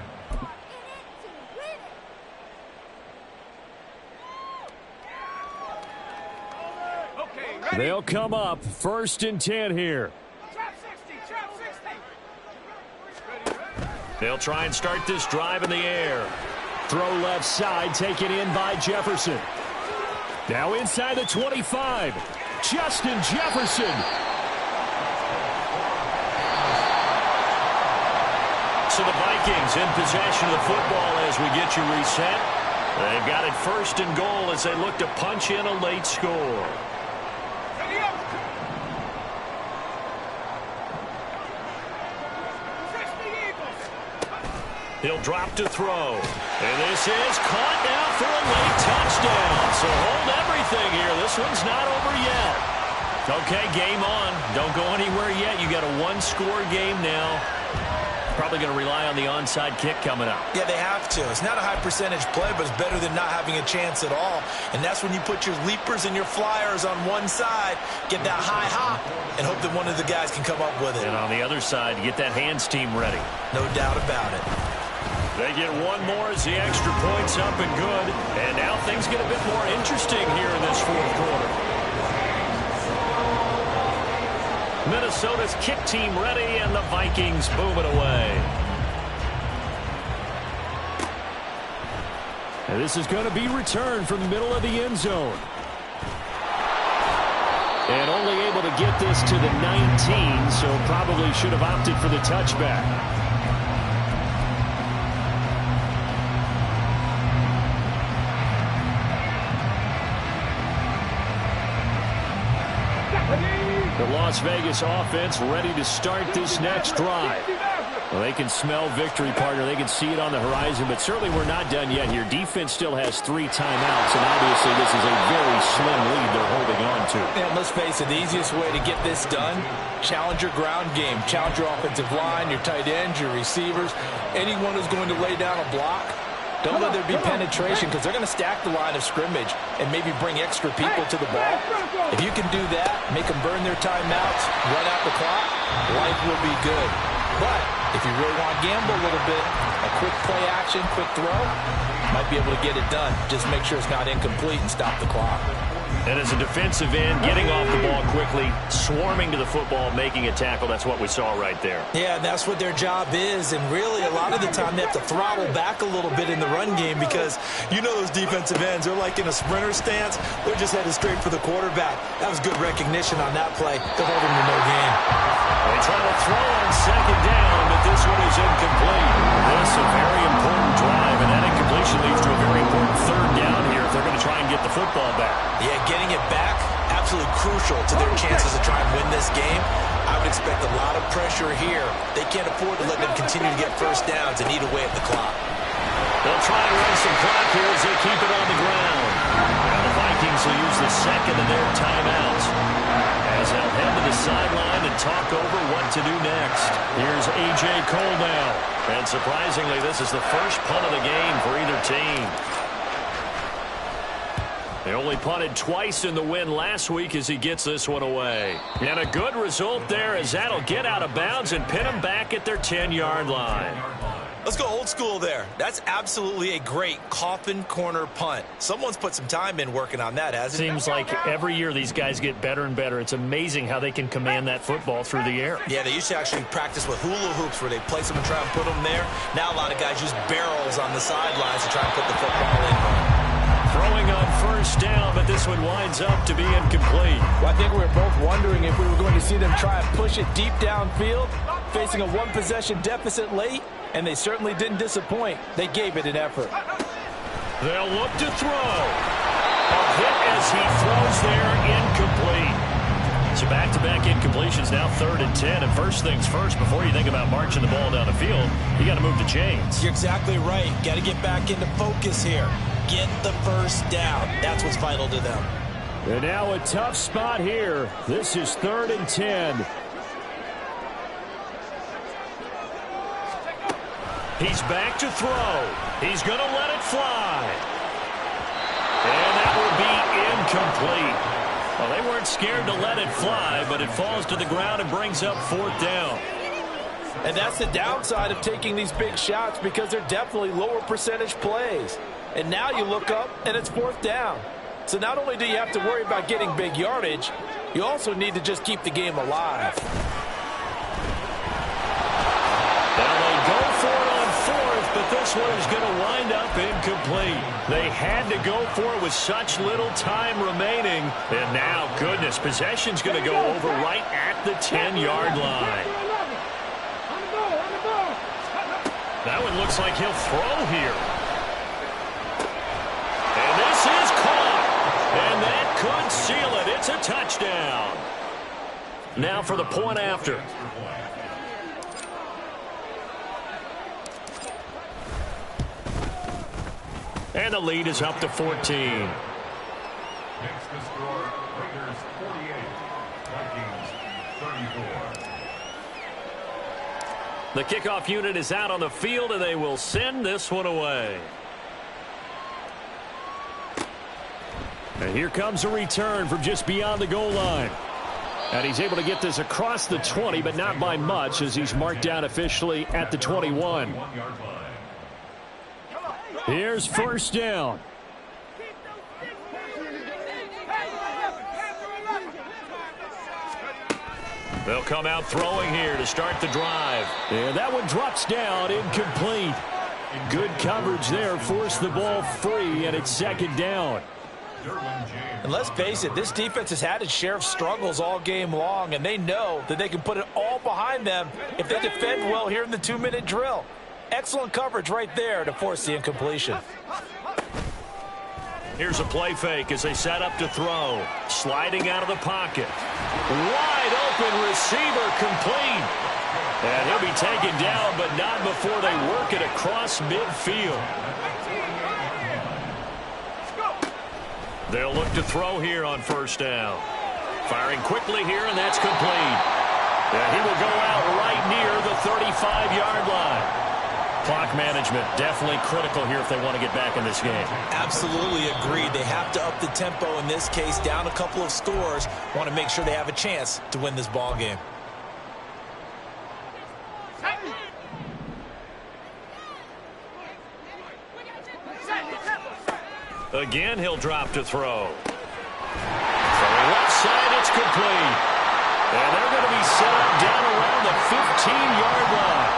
They'll come up 1st and 10 here.
Trap 60! Trap 60!
They'll try and start this drive in the air. Throw left side, taken in by Jefferson. Now inside the 25. Justin Jefferson. So the Vikings in possession of the football as we get you reset. They've got it 1st and goal as they look to punch in a late score. He'll drop to throw. And this is caught now for a late touchdown. So hold everything here. This one's not over yet. Okay, game on. Don't go anywhere yet. You got a 1-score game now. Probably going to rely on the onside kick coming up.
Yeah, they have to. It's not a high percentage play, but it's better than not having a chance at all. And that's when you put your leapers and your flyers on one side, get that high hop, and hope that one of the guys can come up with it.
And on the other side, get that hands team ready.
No doubt about it.
They get one more as the extra point's up and good. And now things get a bit more interesting here in this fourth quarter. Minnesota's kick team ready, and the Vikings boom it away. And this is going to be returned from the middle of the end zone.
And only able to get this to the 19, so probably should have opted for the touchback. The Las Vegas offense ready to start this next drive. Well, they can smell victory, partner. They can see it on the horizon, but certainly we're not done yet here. Defense still has 3 timeouts, and obviously this is a very slim lead they're holding on to.
And let's face it, the easiest way to get this done, challenge your ground game. Challenge your offensive line, your tight ends, your receivers, anyone who's going to lay down a block. Don't let there be penetration because they're going to stack the line of scrimmage and maybe bring extra people to the ball. If you can do that, make them burn their timeouts, run out the clock, life will be good. But if you really want to gamble a little bit, a quick play action, quick throw, might be able to get it done. Just make sure it's not incomplete and stop the clock.
And as a defensive end, getting off the ball quickly, swarming to the football, making a tackle, that's what we saw right there.
Yeah, and that's what their job is. And really, a lot of the time, they have to throttle back a little bit in the run game because you know those defensive ends, they're like in a sprinter stance. They're just headed straight for the quarterback. That was good recognition on that play to hold him to no gain.
They try to throw on second down, but this one is incomplete. This is a very important drive, and that incompletion leads to a very important third down here if they're going to try and get the football back.
Yeah, getting it back, absolutely crucial to their chances to try and win this game. I would expect a lot of pressure here. They can't afford to let them continue to get first downs and eat away at the clock.
They'll try and run some clock here as they keep it on the ground. And the Vikings will use the second of their timeouts as they'll head to the sideline and talk over what to do next. Here's A.J. Cole now. And surprisingly, this is the first punt of the game for either team. They only punted twice in the win last week as he gets this one away. And a good result there as that'll get out of bounds and pin them back at their 10-yard line.
Let's go old school there. That's absolutely a great coffin corner punt. Someone's put some time in working on that, hasn't it?
Seems like every year these guys get better and better. It's amazing how they can command that football through the air.
Yeah, they used to actually practice with hula hoops where they place them and try and put them there. Now a lot of guys use barrels on the sidelines to try and put the football in.
Throwing on first down, but this one winds up to be incomplete.
Well, I think we were both wondering if we were going to see them try and push it deep downfield, facing a one-possession deficit late, and they certainly didn't disappoint. They gave it an effort.
They'll look to throw. A hit as he throws there, incomplete. So back-to-back incompletions, now 3rd and 10. And first things first, before you think about marching the ball down the field, you got to move the chains.
You're exactly right. Got to get back into focus here. Get the first down. That's what's vital to them.
And now a tough spot here. This is 3rd and 10. He's back to throw. He's going to let it fly. And that will be incomplete. Well, they weren't scared to let it fly, but it falls to the ground and brings up 4th down.
And that's the downside of taking these big shots because they're definitely lower percentage plays. And now you look up, and it's 4th down. So not only do you have to worry about getting big yardage, you also need to just keep the game alive.
Now they go for it on 4th, but this one is going to wind up incomplete. They had to go for it with such little time remaining. And now, goodness, possession's going to go over right at the 10-yard line. That one looks like he'll throw here. And this is caught. And that could seal it. It's a touchdown. Now for the point after. And the lead is up to 14.
Next to score, Raiders 48, Vikings 34.
The kickoff unit is out on the field, and they will send this one away. And here comes a return from just beyond the goal line. And he's able to get this across the 20, but not by much, as he's marked down officially at the 21. Here's first down. They'll come out throwing here to start the drive. And that one drops down, incomplete. Good coverage there, forced the ball free, and it's 2nd down.
And let's face it, this defense has had its share of struggles all game long, and they know that they can put it all behind them if they defend well here in the 2-minute drill. Excellent coverage right there to force the incompletion.
Here's a play fake as they set up to throw. Sliding out of the pocket. Wide open receiver complete. And he'll be taken down, but not before they work it across midfield. They'll look to throw here on first down. Firing quickly here, and that's complete. And he will go out right near the 35-yard line. Clock management definitely critical here if they want to get back in this game.
Absolutely agreed. They have to up the tempo in this case, down a couple of scores. Want to make sure they have a chance to win this ball game.
Again, he'll drop to throw. From the left side, it's complete. And they're going to be set up down around the 15-yard line.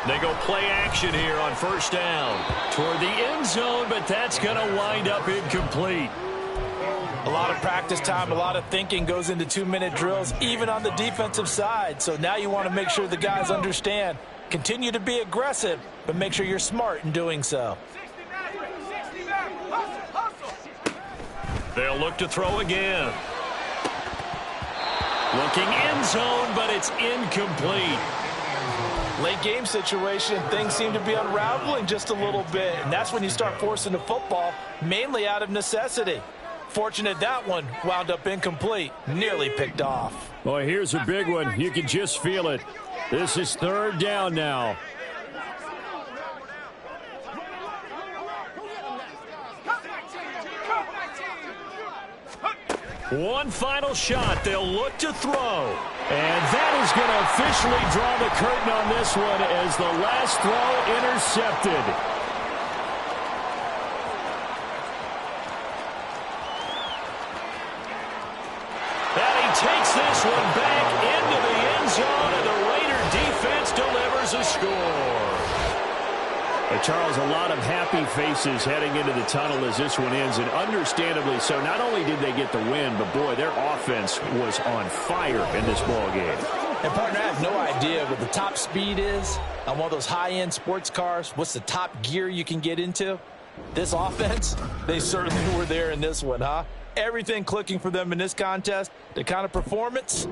They go play action here on first down toward the end zone, but that's going to wind up incomplete.
A lot of practice time, a lot of thinking goes into 2-minute drills, even on the defensive side. So now you want to make sure the guys understand. Continue to be aggressive, but make sure you're smart in doing so.
They'll look to throw again. Looking end zone, but it's incomplete.
Late game situation, things seem to be unraveling just a little bit, and that's when you start forcing the football, mainly out of necessity. Fortunate that one wound up incomplete, nearly picked off.
Boy, here's a big one. You can just feel it. This is third down now. One final shot. They'll look to throw. And that is going to officially draw the curtain on this one as the last throw intercepted. And he takes this one back into the end zone, and the Raider defense delivers a score. Charles, a lot of happy faces heading into the tunnel as this one ends, and understandably so. Not only did they get the win, but, boy, their offense was on fire in this ball game.
And, partner, I have no idea what the top speed is on one of those high-end sports cars. What's the top gear you can get into? This offense, they certainly were there in this one, huh? Everything clicking for them in this contest, the kind of performance.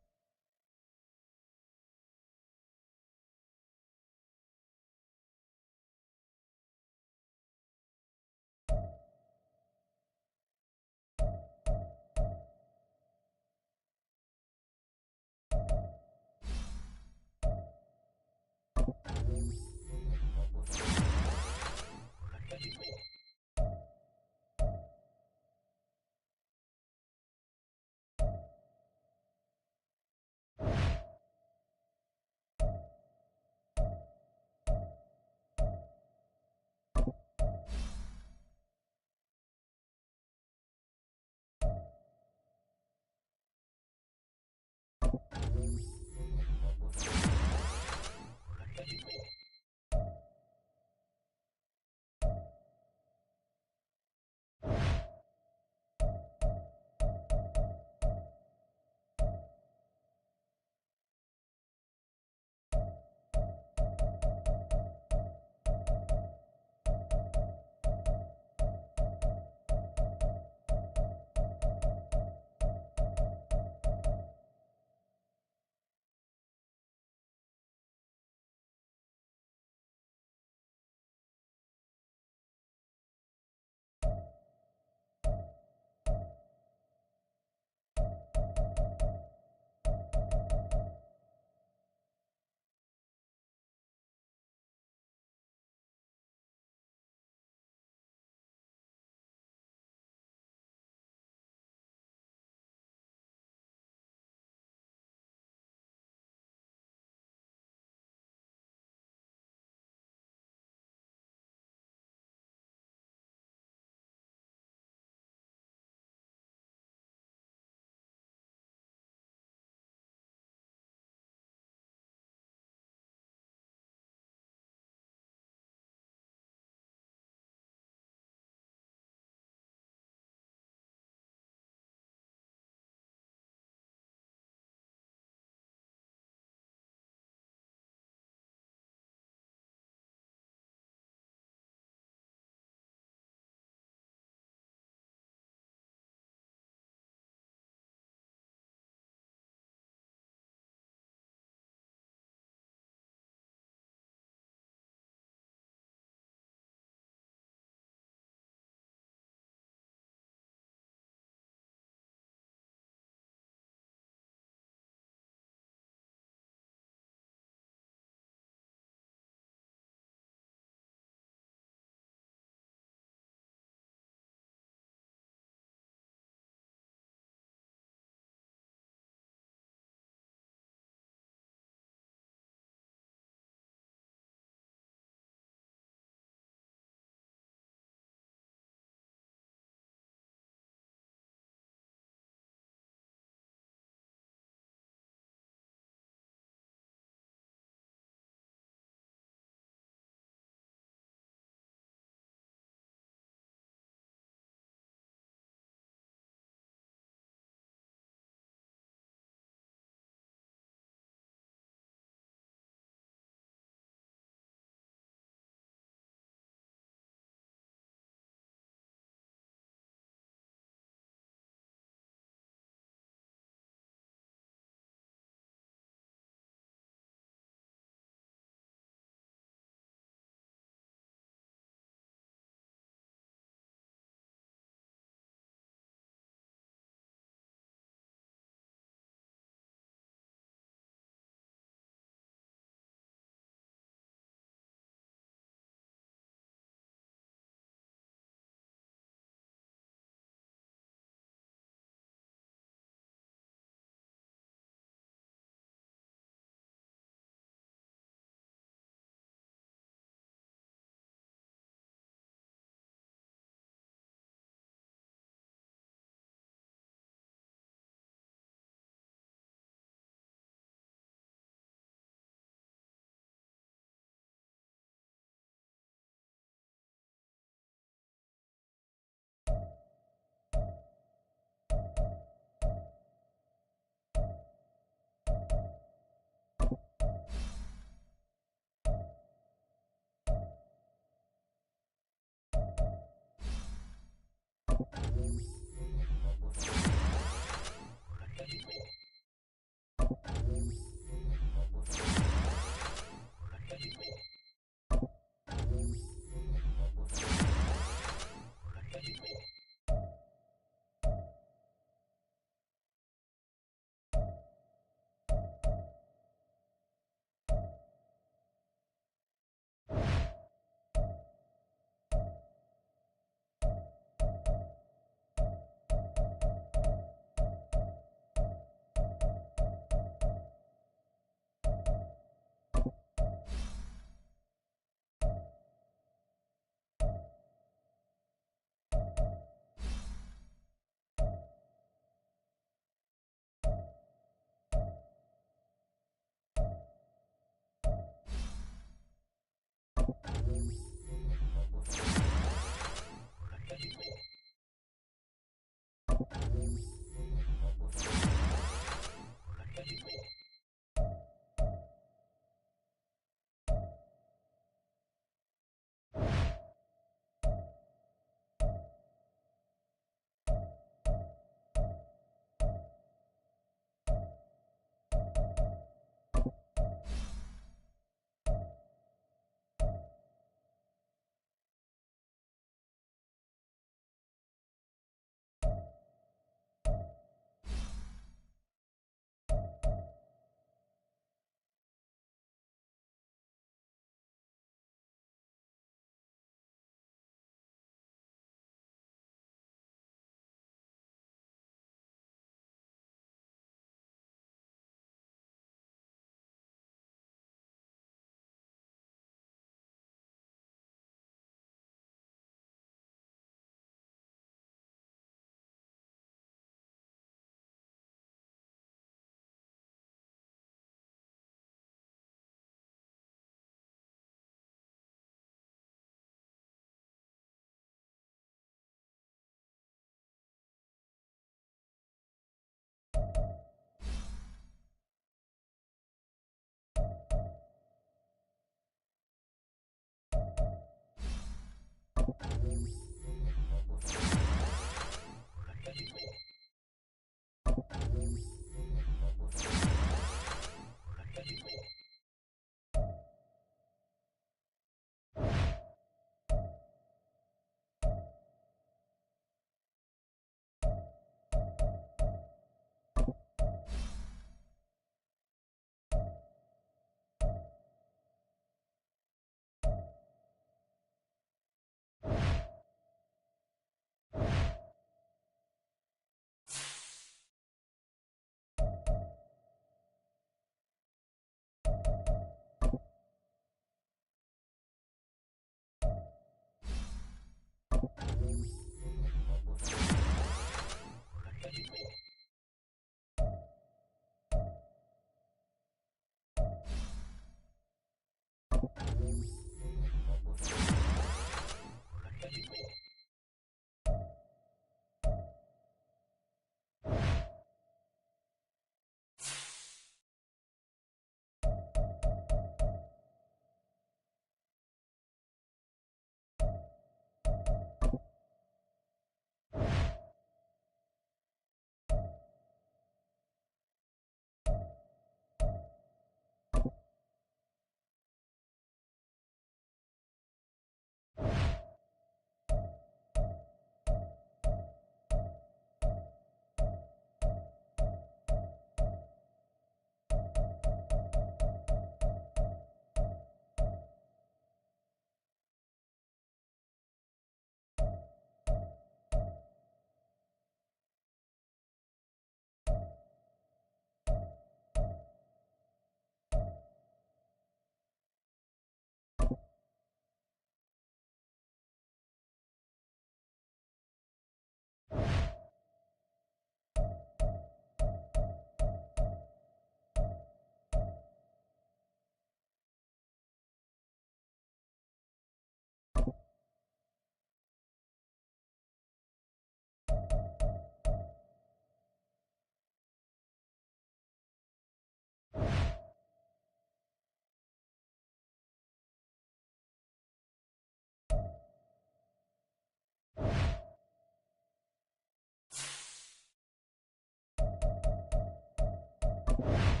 you